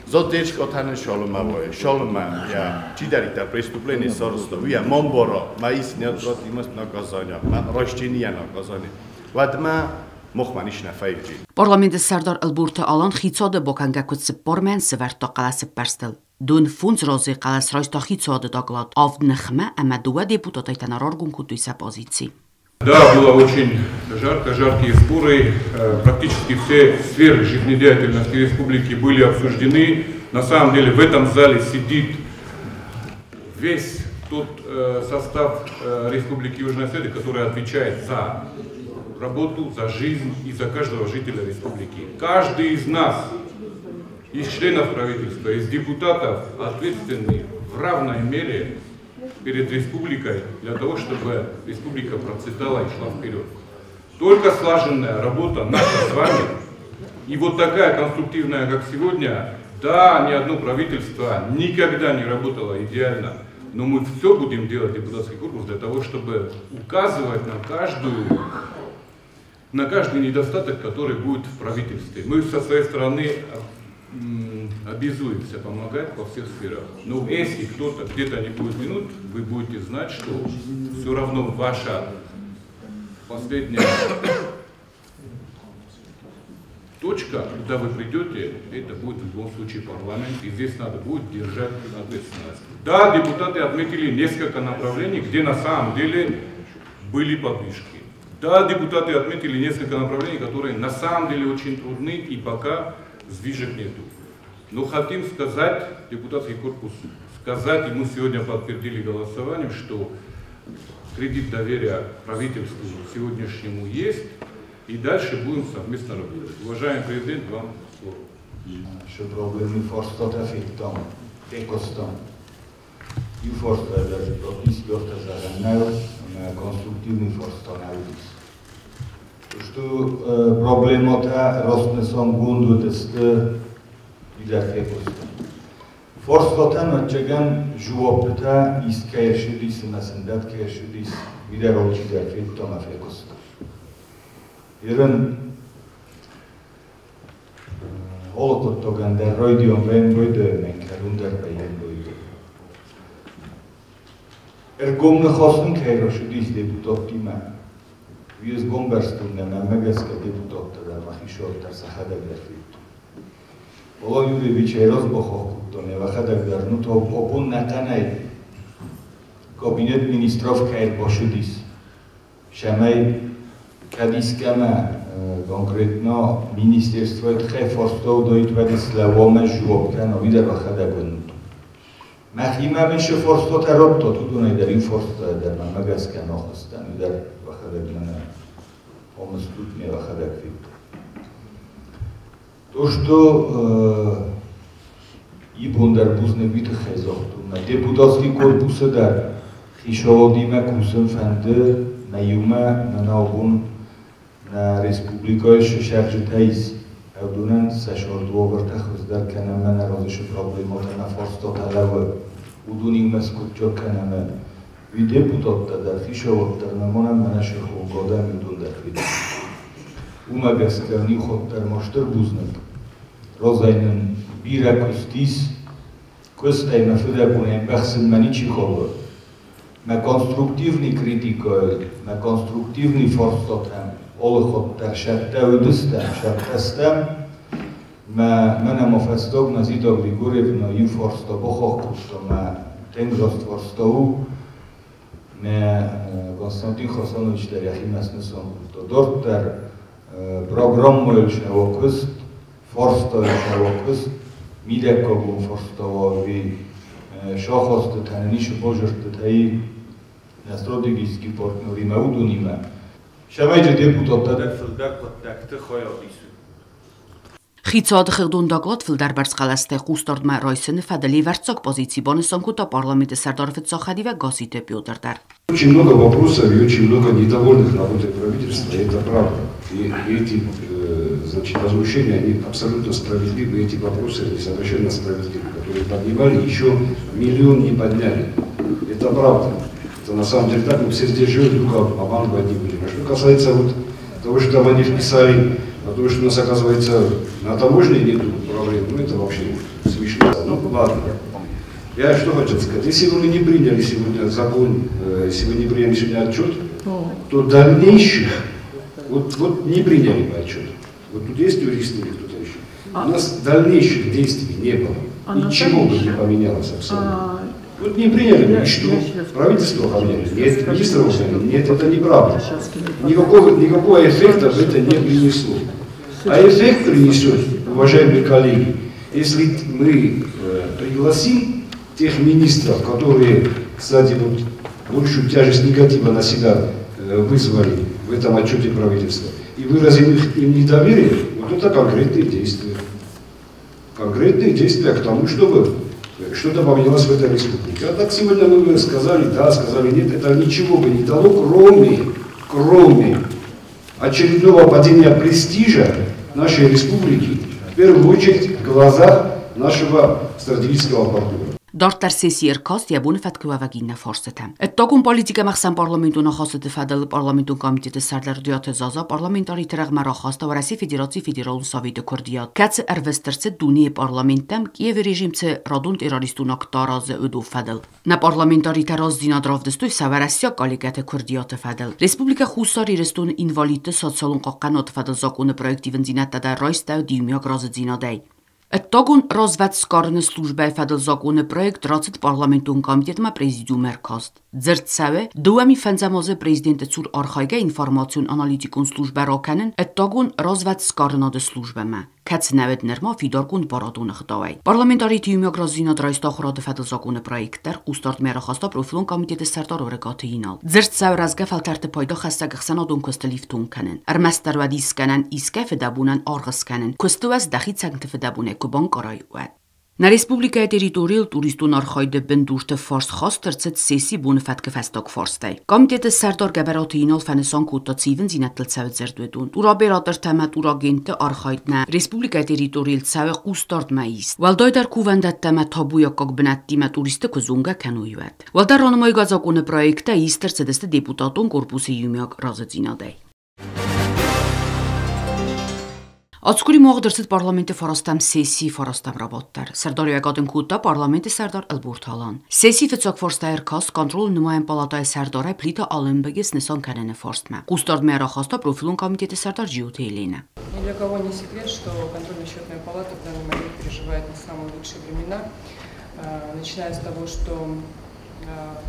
Зодеш котане шоломавое, шоломан, я чидарита преступление соросто, вия момборо, маис неотрот имас наказания, рощения наказания. Вадма مخمانیش نفایجی. پارلمانت سردار البورت آلان خیزاد با کنگه کت پارلمان سوار تا قلاس برستل. دون فونز رازی قلاس رایست خیزاد داغلاد. آفد نخمه اما دو депутатای تنارارگون کدوی سپازیتی. Да, было очень жарко, жаркие споры. Практически все сферы жизнедеятельности республики были обсуждены. На самом деле в этом зале сидит весь тот состав Республики Южная Осетия, который отвечает за работу, за жизнь и за каждого жителя республики. Каждый из нас, из членов правительства, из депутатов, ответственны в равной мере перед республикой для того, чтобы республика процветала и шла вперед. Только слаженная работа наша с вами и вот такая конструктивная, как сегодня, да, ни одно правительство никогда не работало идеально, но мы все будем делать, депутатский корпус, для того, чтобы указывать на каждый недостаток, который будет в правительстве. Мы со своей стороны обязуемся помогать во всех сферах. Но если кто-то где-то не будет минут, вы будете знать, что все равно ваша последняя точка, куда вы придете, это будет в любом случае парламент, и здесь надо будет держать ответственность. Да, депутаты отметили несколько направлений, где на самом деле были подвижки. Да, депутаты отметили несколько направлений, которые на самом деле очень трудны, и пока сдвижек нету. Но хотим сказать, депутатский корпус, сказать, и мы сегодня подтвердили голосованием, что кредит доверия правительству сегодняшнему есть, и дальше будем совместно работать. Уважаемый президент, вам слово. Що проблеми форстата фіктом, екостом. И форста даже прописки ортозаганнаю на конструктивный форстанавидис. Что проблемота ростнесон гунду тесты видар екостом. Форстатан отчаган жуопта искаешудис насендат каешудис видар олчидар фіктом афекостом. Ирен Olkotogan der roidion ben boide karundar bayen boide. Gomne khosn kayro shudis deputattima. Vies gomberstunda megeska deputatta da maxishor tar saxada gerfit. Ola Yurevich eroz bokhokutone va xadak dar nu to opun natanay. Kabinet ministrov kayr boshudis. Shamay kadiskama конкретно министерство трефорстов доит Владислава Жуоптан видар вахадагон. Махима меше форстот аротто тудунай дар ин форста дар мамагаска нохостан видар вахадагмана омстут не вахадагфит. То что ибондар бузне бит хезохтуна депутатский корпус дар хишоводима кусен фанде наюма нанаобун на республикой шаржитайс авдунан сашордуо вартахуздар канама наразишу проблемата на форстоталава удунин маскутчо канама ви депутатта дар хишовоттар мамонам манашиху годам юдундар фид умагаскани хоттар моштар бузнак розайнын биракустис костай мафидакунен бахсын маничи холо ма конструктивный критикой ма конструктивный форстотам олохот дар шатта удустам шаттастам мана мофастог назида Григорьевна ин форсто бохох кусто ма тенгрост форстову Константин Хасанович дар яхимас несон кусто дорт дар программойл шавокуст форсто шавокуст мидекогун форстово ви шохосты танишу божерты таи на стратегический партнери маудунима Шамайჯი დეპუტატთა და ფილდაკოთდაკთე ხოიოდისუ. Ხიცოდ ხილდუნდაგლოთ ფილდარბარსყალასთე ხუსტორდმა როისენ фадали варцок позиции бонусонкуто парламенте сардорфет сохадива госите пилдердар. Очень много вопросов и очень много недовольных работой правительства, это правда. И эти значит, возмущения, они абсолютно справедливы, эти вопросы совершенно справедливы, которые поднимали, еще миллион не подняли. Это правда. Это на самом деле так, мы все здесь живем, только обманывать не будем. А что касается вот того, что там они вписали, а то, что у нас, оказывается, на таможне нет проблем, ну это вообще смешно. Ну ладно. Я что хочу сказать, если бы мы не приняли сегодня закон, если бы не приняли сегодня отчет, то дальнейших, вот не приняли бы отчет. Вот тут есть юристы или кто-то еще. У нас дальнейших действий не было. Ничего бы не поменялось абсолютно. Вот не приняли бы, что? Правительство поменяли? Нет, министр нет, это неправда. Никакого эффекта это не принесло. А эффект принесет, уважаемые коллеги, если мы пригласим тех министров, которые, кстати, вот, большую тяжесть негатива на себя вызвали в этом отчете правительства, и выразим им недоверие, вот это конкретные действия. Конкретные действия к тому, чтобы что-то поменялось в этой республике. А так сегодня мы сказали да, сказали нет, это ничего бы не дало, кроме очередного падения престижа нашей республики, в первую очередь в глазах нашего стратегического партнера. Dort der sesi erkast ja bune fat kvavagina forsete. Et togun politika maxsan parlamentun xosete fadal parlamentun komiteti sardardiyat zaza parlamentari teragmara xasta و رسی فدراسیون فدرال سوید کردیات کات ارвестرце دونی پارلمانتم کیف رژیمce رادون تروریستوناک تاراز ادو فدل نا پارلمانتاری تراز دینادراودستوی سوارسیا کالیگات کردیات فدل رسپوبلیکا خوساری رستون اینوالیت سوسیالون قاقنات فدل زاکون پروژکتیون زینت در رایست دیمیاگ راز زینادای Ettogún rozvedzskarne službe fedel zakone projekt 20 parlamentun komitetma prezidium erkast. Zertseve, duemi fenzamoze prezidente cur archajge informacion analitikun službe rakenen, ettogún rozvedzskarne de službeme. Kec neved nerma fidorkun baradun xdavay. Parlamentari tiyumyag razina drajsta xurade fedel zakone projekter, ustart mera xasta profilun komitete serdar oregate inal. Zertseve razge felterte payda xestag xenadun kosteliftun kenen. Ermester vedis kenen, iske fedabunen argas kenen. Kostovez daxit sengte fedabune Kuban Karayuat. Na Respublika Teritorial Turistun Archajde Bendurte Fars Chastercet sesi bune fatke festag Farstay. Komitete Serdar Geberate inal fenesan kutatsiven zinettel cevet zerdvedun. Ura berater temet ura gente Archajtne Respublika Teritorial ceve qustard meist. Valdaj der kuvendet temet tabujakak benettime turiste kuzunga kenuyuat. Valdar ranamay gazakone projekte ister cedeste deputatun korpusi yumyak razedzinadej. Atskuri muğdırsit parlamenti farastam sesi farastam rabattar. Serdar yagadın kutta parlamenti Serdar Elburtalan. Sesi fetsok forstayr kas kontrol numayen palatay Serdara plita alınbeges nisan kanene forstma. Qustard mera xasta profilun komiteti Serdar Jiuteylene. Ни для кого не секрет, что контрольно-счетная палата в данный момент переживает не самые лучшие времена, начиная с того, что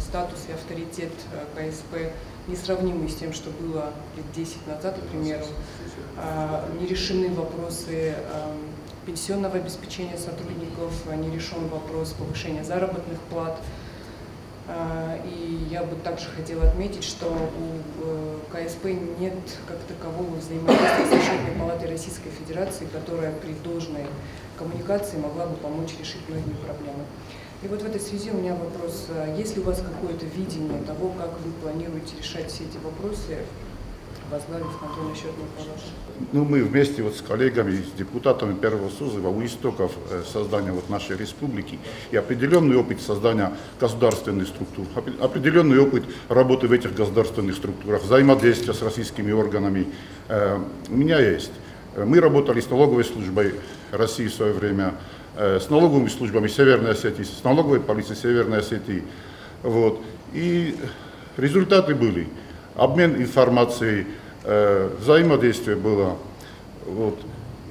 статус и авторитет КСП несравнимы с тем, что было лет 10 назад, к примеру. Не решены вопросы пенсионного обеспечения сотрудников, не решен вопрос повышения заработных плат. И я бы также хотела отметить, что у КСП нет как такового взаимодействия с Счетной палатой Российской Федерации, которая при должной коммуникации могла бы помочь решить многие проблемы. И вот в этой связи у меня вопрос, есть ли у вас какое-то видение того, как вы планируете решать все эти вопросы, возглавив контрольно-счетную палату? Ну, мы вместе вот с коллегами, с депутатами первого созыва у истоков создания вот нашей республики и определенный опыт создания государственных структур, определенный опыт работы в этих государственных структурах, взаимодействия с российскими органами у меня есть. Мы работали с налоговой службой России в свое время, с налоговыми службами Северной Осетии, с налоговой полицией Северной Осетии. Вот. И результаты были. Обмен информацией, взаимодействие было. Вот.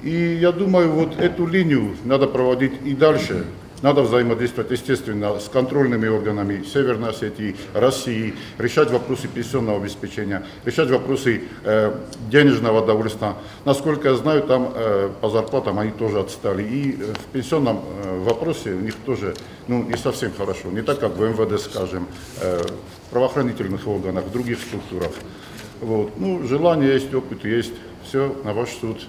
И я думаю, вот эту линию надо проводить и дальше. Надо взаимодействовать, естественно, с контрольными органами Северной Осетии, России, решать вопросы пенсионного обеспечения, решать вопросы денежного довольства. Насколько я знаю, там по зарплатам они тоже отстали. И в пенсионном вопросе у них тоже не совсем хорошо. Не так, как в МВД, скажем, в правоохранительных органах, в других структурах. Вот. Ну, желание есть, опыт есть. Все на ваш суд.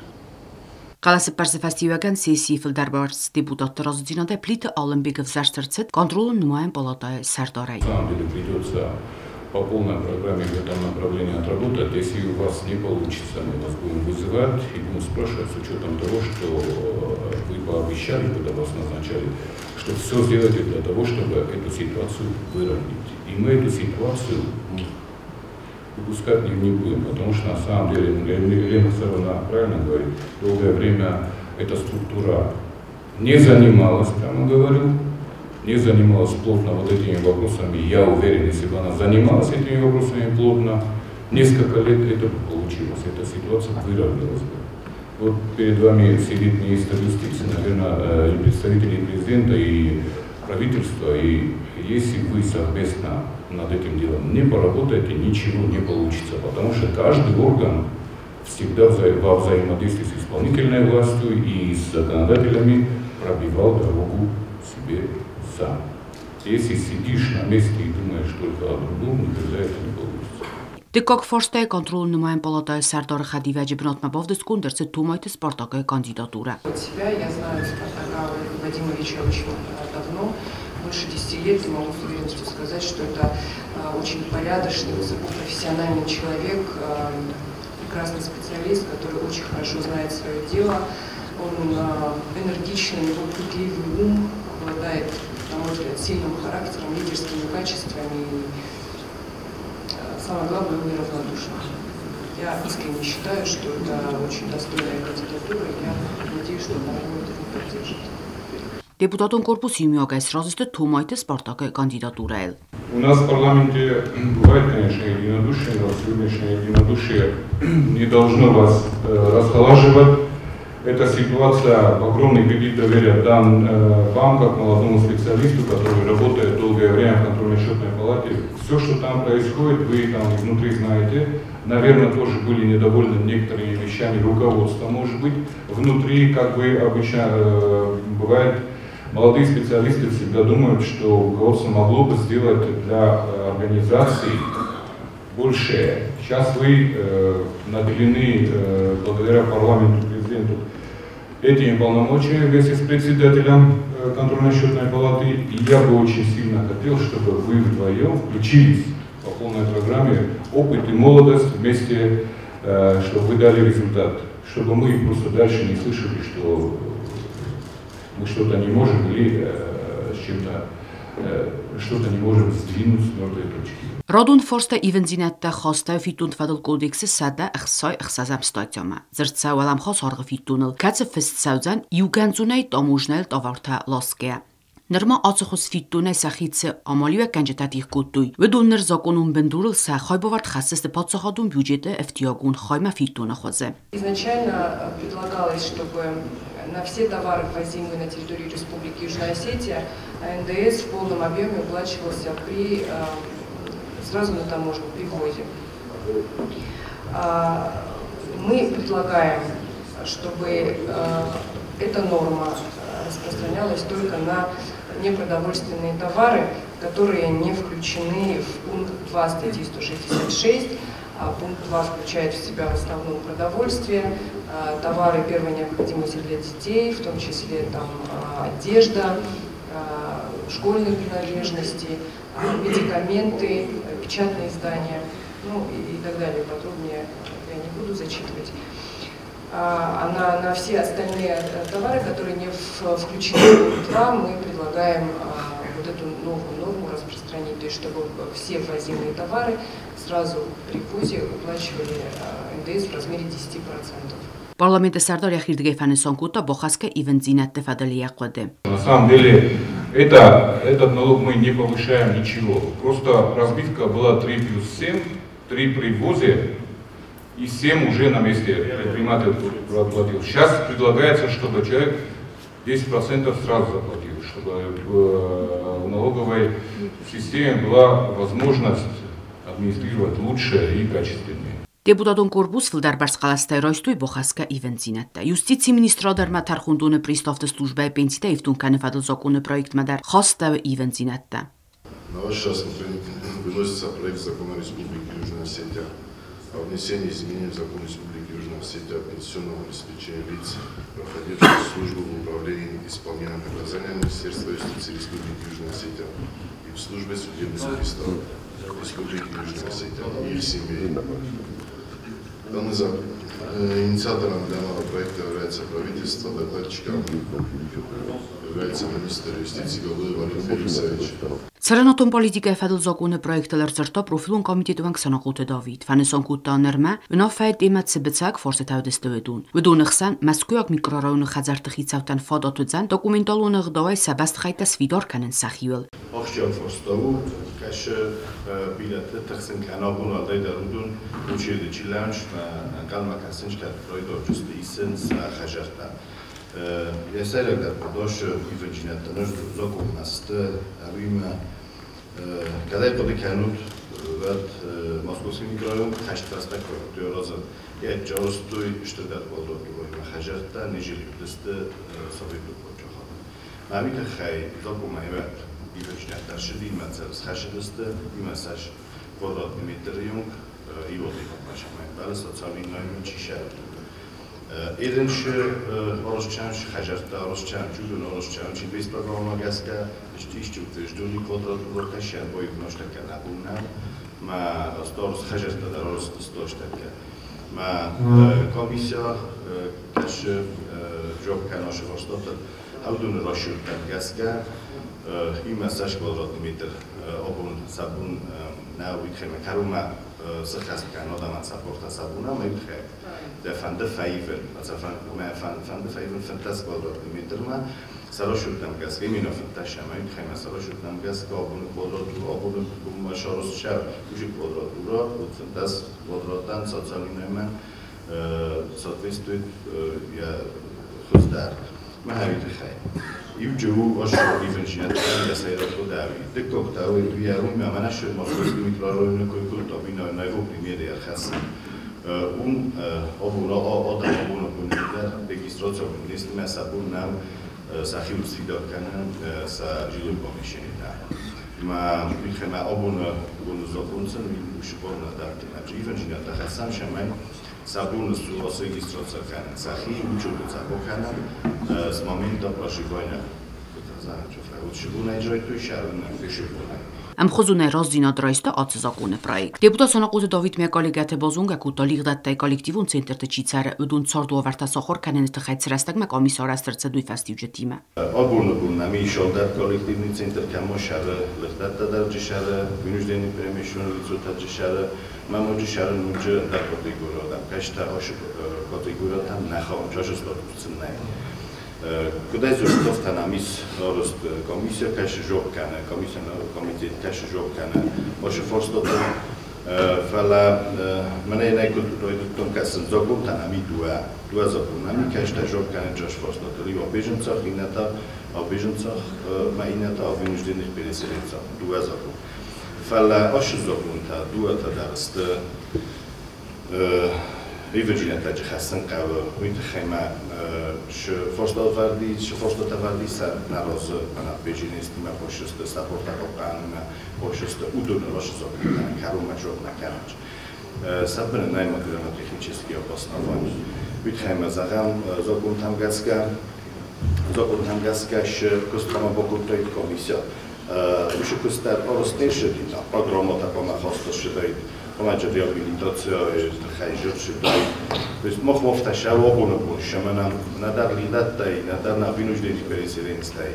Qalası persefestiyəgən sesi fildarbarts депутат разыдинада плиты Алымбеков заштерцет контролу нумаен палатая Сардарай. На самом деле придется по полной программе в этом направлении отработать. Если у вас не получится, мы вас будем вызывать и будем спрашивать с учетом того, что вы пообещали, когда вас назначали, что все сделаете для того, чтобы эту ситуацию выровнять. И мы эту ситуацию выпускать не будем, потому что на самом деле, Елена Саровна правильно говорит, долгое время эта структура не занималась, прямо говорю, не занималась плотно вот этими вопросами. Я уверен, если бы она занималась этими вопросами плотно, несколько лет это бы получилось, эта ситуация выровнялась бы. Вот перед вами сидит министр юстиции, наверное, и представители президента, и правительства, и если вы совместно над этим делом не поработаете, ничего не получится, потому что каждый орган всегда во взаимодействии с исполнительной властью и с законодателями пробивал дорогу себе сам. Если сидишь на месте и думаешь только о другом, никогда это не получится. Դկակ ֆորստայ կոնտրոլ նման պալատայ Սարդարը Խադիվաջի բնոտնաբով դսկունդերցը թումայթը Սպարտակայ կանդիդատուրա. Себя я знаю Спартака Владимировича очень давно, больше 10 лет, и могу с уверенностью сказать, что это очень порядочный, высокопрофессиональный человек, прекрасный специалист, который очень хорошо знает свое дело. Он энергичный, его пытливый ум, обладает мой взгляд, сильным характером, лидерскими качествами и, самое главное, он неравнодушен. Я искренне считаю, что это очень достойная кандидатура, и я надеюсь, что парламент его поддержит. Депутатон корпуса միակայսրազը Թումայթը Սպարտակը կանդիդատուրա է։ У нас в парламенте бывает, конечно, единодушие, но сегодняшнее единодушие не должно вас расхолаживать. Эта ситуация в огромной беде доверия дан вам, как молодому специалисту, который работает долгое время в контрольно-счетной палате. Все, что там происходит, вы там внутри знаете. Наверное, тоже были недовольны некоторыми вещами руководства, может быть. Внутри, как бы обычно бывает, молодые специалисты всегда думают, что руководство могло бы сделать для организации больше. Сейчас вы наделены, благодаря парламенту, президенту, этими полномочиями вместе с председателем контрольно-счетной палаты. И я бы очень сильно хотел, чтобы вы вдвоем включились по полной программе опыт и молодость вместе, чтобы вы дали результат. Чтобы мы просто дальше не слышали, что мы что-то не можем или с чем-то что-то не можем сдвинуть с мертвой точки. Rodun forsta ivenzinetta khosta fitund fadal kodekse sada xsay xsazam statioma. Zertsawalam khos hargı fitunul katse festsaudan yuganzunay tomujnel tavarta laskea. Nırma açıqus fitune saxitse amaliya kanjetatik kutuy. Ve donner zakonun bendurul sa khaybovart khasiste подсахадун бюджета ftyagun khayma fitune khoze. Изначально предлагалось, чтобы на все товары, ввозимые на территории Республики Южная Осетия, НДС в полном объеме уплачивался сразу на таможне, при ввозе. Мы предлагаем, чтобы эта норма распространялась только на непродовольственные товары, которые не включены в пункт 2 статьи 166. Пункт 2 включает в себя в основном продовольствие, товары первой необходимости для детей, в том числе там, одежда, школьные принадлежности, медикаменты, печатные издания, ну и так далее. Подробнее я не буду зачитывать. А на все остальные товары, которые не включены в пункт 2, мы предлагаем вот эту новую норму распространить, то есть чтобы все ввозимые товары сразу при ввозе уплачивали НДС в размере 10%. Парламент Сардар Яхирдгефан Санкута Бохаска Ивензинат Тефадалиякоде. На самом деле, этот налог мы не повышаем ничего. Просто разбивка была 3 плюс 7, 3 при ввозе и 7 уже на месте предприниматель платил. Сейчас предлагается, чтобы человек 10% сразу заплатил, чтобы в налоговой системе была возможность администрировать лучше и качественнее. Deputatun korpus Fildarbarsk qalasta roistui Boxaska Iventzinatda. Justiție ministradar Matarxundune приставtă служба пенсита и втункане фадл законы проект Мадар Хоста Ивентzinatda. На ваше рассмотрение выносится проект закона Республики Южная Осетия о внесении изменений в закон Республики Южная Осетия о пенсионном обеспечении лиц, проходивших службу в управлении исполнения наказания Министерства юстиции Республики Южная Осетия и в службе судебных приставов Республики Южная Осетия и их семей. Инициатором данного проекта является правительство, докладчиком является министр юстиции Габыл Валерий Борисович. Царанатон политика фадл законы проекта ларцарта профилун комитетуван ксанақуты Давид. Фанесон кутанерма внафайд имат себецак форсет аудестоведун. Ведунахсан Москвяк микрорайоны хазарты хицавтан фадатудзан документалуны гдавай сабаст хайта свидор канен сахивэл. Ахшиял форстау каше билеты тахсин канагун адай дарудун учили чиланч галма касинчка пройдо just исенс хажарта. Я сайлагдar подош ивенчинатта нож закон насты авима когда я подеканут в московский микрорайон хаштастак раза я джорстой штат болдо хажарта нежели десте собеду поджахал. Навика хай закон майват ивенчинатта шди мацарс хашдесте имасаш квадратный метр юнг и вот их машина бала социальный номер чишар. Edenşi orosçanç hajarta orosçanç ürün orosçanç biz programa gaska işçi ücretli kvadratlı kaşar boyu noştaka nabuna ma stors hajarta da oros stoştaka ma komisya kaş job kanoş vostot avdun roşurta gaska იმას საშუალოდ მეტр ობუნ საბუნ ნავიქრე კარუმა სხასკან ოდამაც საპორტა საბუნა მეთხე და ფან და ფაივერ ასაფან მე ფან და ფაივერ ფანტასტიკალოდ მეტრმა სალოშუტამ გასკი მინო ფანტაშა მეთხე მასალოშუტამ გასკი ობუნ მაშოროს შა უში პოდროტურო უცდას პოდროტან სოციალინემა соответствует я хостар маhavitхай ивჯუ აშო ივენშიათ და საერთოდ დავი დეკოქტავი ვიარუმ ამანაშ მოსკოვი მიკრორაიონი კულტურა ვინო ნაივო პრემიერი არხას ობუნა ოდაბუნა კუნდა რეგისტრაცია მისმა საბუნა სახიუს ვიდოკანა სა ჟილო კომიშენი და მა ვიხენა ობუნა გუნზობუნცენ უშბორნა და ივენშიათ და ხასამ შემაი Sabunus was registriert kann. Sachi uczył zabokana z momentu poszukiwania. To znaczy, że uczył najczęściej szarny wyszukiwania. Am xuzune rozdino droisto atzakune projekt. Deputatsona quzu David Mekoligate bozunga kutoligdatta kollektivun centerte çitsare udun sordu varta soxor kanenete xaitsrastag ma komisarastırtsa duy fastiujetime. Abunun nami şoldat kollektivni center kamoşarı ligdatta darjişarı günüjdeni premişun lizotajişarı mamojişarı nujı da kategoriyada kaçta aşık kategoriyada naxam çaşıstı tutsunay. Кудай зуртов танамис рост комиссия каш жопкана комиссия комитет каш жопкана ош форстот фала мене некот дојдот касен зогум танами дуа зогум нами каш та жопкана чаш форстот ли обеженцах ината обеженцах ма ината обвинуждених переселенцев дуа зогум фала ош зогум та дуа та дарст Ivăgine trage hasan ca uite хема și fostul vardi sa naroz pana bejine stima poșustă saporta copană poșustă udură roșă na karuma joc na karaj sabne najmoderne технические обоснования uite хема zagam zogun tam gaska și costama bocutreit comisia uși costar orosteshedita progromota poma hostoshedait Помаѓа реабилитација е хајжурши дай. Тоест мохмофта шавобуна шамана надар лидатта и надар на винуждени переселенцтай.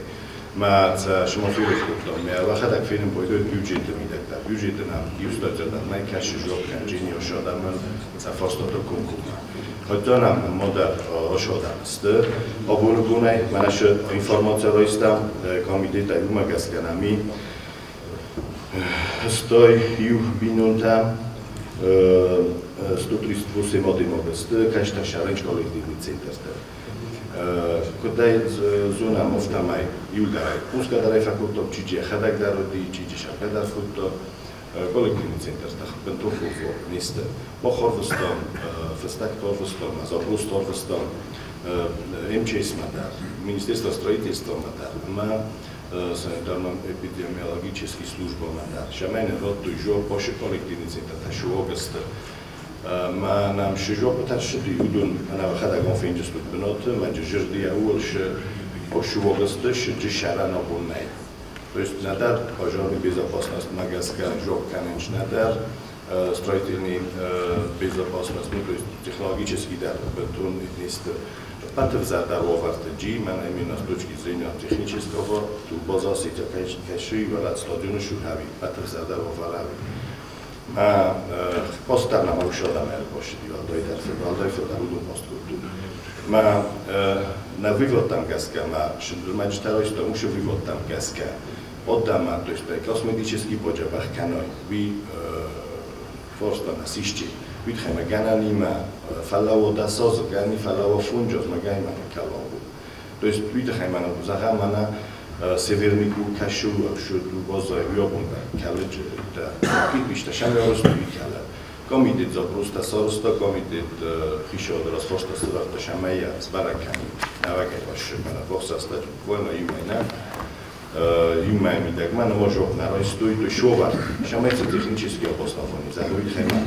Ма ца шмофирохто ме вахадак филм појдој бюџетот ми дакта. Бюџетот на јустатот најкаши жок канџини ошодаман ца фостото конкурс. Хотонам модар ошодамст. Обургунај манаш информација ројста комитета јумагасканами. Stoi ju binunta 138 modimogost, kažta šarenč kolektivni centar. Kodaj zona moftamaj juldaj, uskadaraj fakultov čiđe, hadak darodi čiđe šakadar fakultov, kolektivni centar, pentru fufu, niste. Pohorvostom, festak torvostom, zabrus torvostom, MČS madar, Ministerstvo stроительства madar, ma санитарно-эпидемиологический служба мада. Шамене роту жо поше коллективни центар шуогст. Ма нам шижо поташ юдун ана хада конференцию бенот, ма жирди аулш пошуогст шижи шарана бунай. То есть надар пожарная безопасность магаска жо каненч надар строительный безопасность, ну то есть технологический дар бетон есть Патов задавоварт джи, мана именно с точки зрения технического, ту база сетя каши варат стадиону шухави, патов задавоварави. Ма постарна маушода мер бошди, валдой федарудун посткурту. Ма на вывод там газка, ма шиндурмач второй, что мушу вывод там газка. Отдама, то есть косметический поджабах каной, ви форста на сишчи. Vitcheme gananima falawo da sozo gani falawo funjos magaima kalawo. To jest vitcheme na zahamana severniku kashu shudu bozo yobunga college da kipishta shamros kala. Komitet zaprosta sorosta komitet khishod rasfosta srafta shamaya zbarakani. Navakay bashmana boxasta vojna yumena. Юмами дагман можок на ростуй то шовар. Шамайцы технические обоснования. Завитхема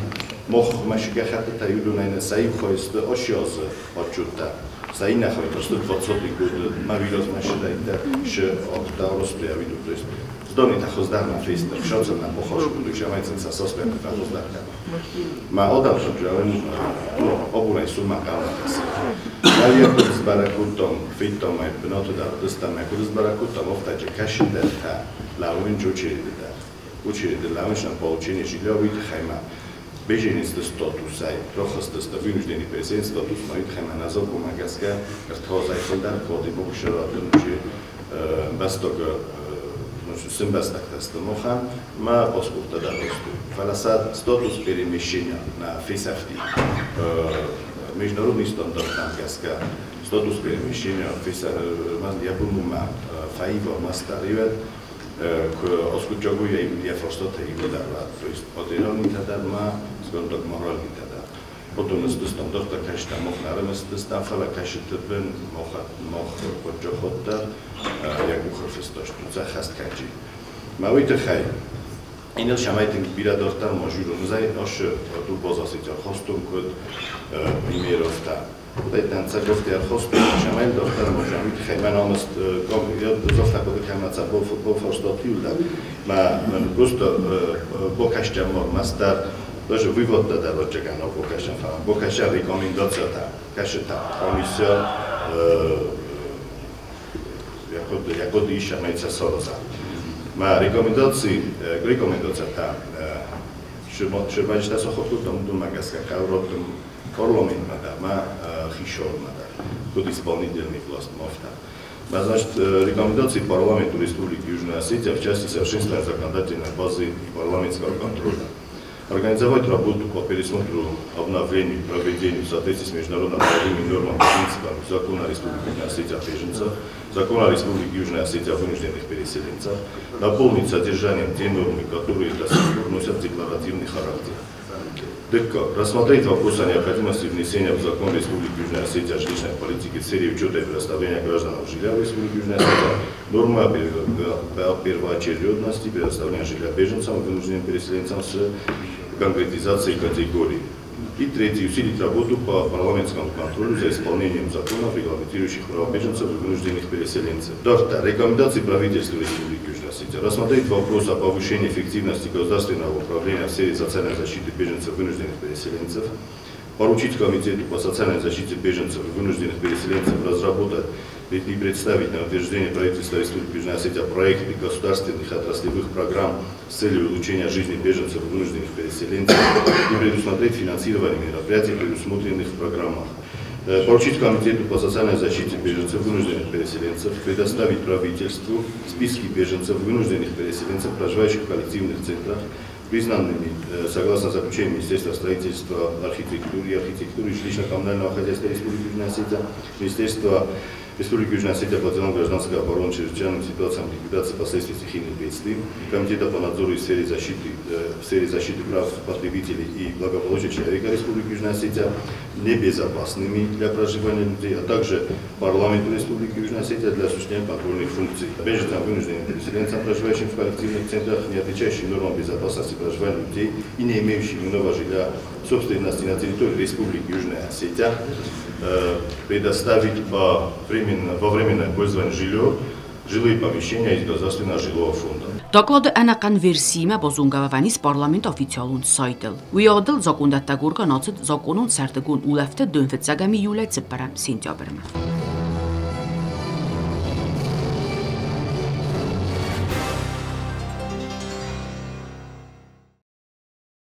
мох машика хата юдунайна саив хоист ошиоз отчута. Саина хой просто 20 год мавилос машина ита ш октаврос приявиду. То есть Zdonita Hozdana Fista, ksiądza na pochodzku, do Siamajcenca Sospia, ta Hozdarka. Ma odal, że obulej suma kalmakasa. Dalje kod z barakutom, fitom, no to da dostane kod z barakutom, oftađe kašindelta, lauvinč učirida. Učirida lauvinč na poučenje žiljovi hajma. Beženi ste statusaj, trocha ste vynuždení presien status, no i hajma na zobu magaska, kad hozaj holdar kody, bohušerovatno, že bez toga Symbastak Tastomocha ma osób dodatkowych. Falasad status перемещения na FISAFTI. Международный стандарт Тангаска. Status перемещения я бы мума фаива мастаривет к оскучогу я им я форстота и ударла. То есть подрядный тогда ма скондок моральный тогда. Потом из стандарта кашта мохнарем из станфала кашта бен мох поджохота я бухар фестош. Це хаст качи. Мавите хай. Инел шамайтин бирадортар можурун зай аш ту базаситя хостум код примеровта. Tutaj ten cegowty archosty, szamail dochtar może mieć hejmanomest, ja został pod hejmaca bo forstotilda, ma gusto bokaścia mastar, że wywód da do czego no bokaścia fama, bokaścia rekomendacja ta, kaścia komisja, jako disza mejca soroza. Ma rekomendacja ta, trzeba iść na sochotu tam do magaska kaurotum. Парламент ма хишор мада, код исполнительный власть мофта. Значит, рекомендации парламенту Республики Южная Осетия в части совершенствования законодательной базы парламентского контроля. Организовать работу по пересмотру, обновлению и проведению в соответствии с международно-правовыми нормами и принципами Закона Республики Южная Осетия о беженцах, Закона Республики Южная Осетия о вынужденных переселенцах, дополнить содержанием те нормы, которые до сих пор носят декларативный характер. Рассмотреть вопрос о необходимости внесения в закон Республики Южная Осетия о жилищной политике в целях учета и предоставления гражданам жилья в Республике Южная Осетия, нормы о первоочередности предоставления жилья беженцам и вынужденным переселенцам с конкретизацией категорий. И третий, усилить работу по парламентскому контролю за исполнением законов, регламентирующих права беженцев и вынужденных переселенцев. Рекомендации правительства Республики Южная Осетия. Рассмотреть вопрос о повышении эффективности государственного управления в сфере социальной защиты беженцев и вынужденных переселенцев. Поручить Комитету по социальной защите беженцев и вынужденных переселенцев разработать и представить на утверждение правительства Республики Южная Осетия проекты государственных отраслевых программ с целью улучшения жизни беженцев и вынужденных переселенцев и предусмотреть финансирование мероприятий, предусмотренных в программах. Поручить Комитету по социальной защите беженцев и вынужденных переселенцев предоставить правительству списки беженцев и вынужденных переселенцев, проживающих в коллективных центрах, признанными согласно заключению Министерства строительства, архитектуры и жилищно-коммунального хозяйства Республики Южная Осетия, Министерства Республики Южная Осетия по делам гражданской обороны, чрезвычайным ситуациям, ликвидации последствий стихийных бедствий, Комитета по надзору в сфере защиты прав потребителей и благополучия человека Республики Южная Осетия небезопасными для проживания людей, а также парламенту Республики Южная Осетия для осуществления контрольных функций. Беженцам, вынужденным переселенцам, проживающим в коллективных центрах, не отвечающим нормам безопасности проживания людей и не имеющим иного жилья собственности на территории Республики Южная Осетия, предоставить во временное пользование жилые помещения из государственного жилого фонда. Доклад анакан версима бозунгававанис парламент официалун сайдл. Уйадл закондаттагурга нацид законун сартагун улафте дөнфетсагами юлай цеппара сентябрма.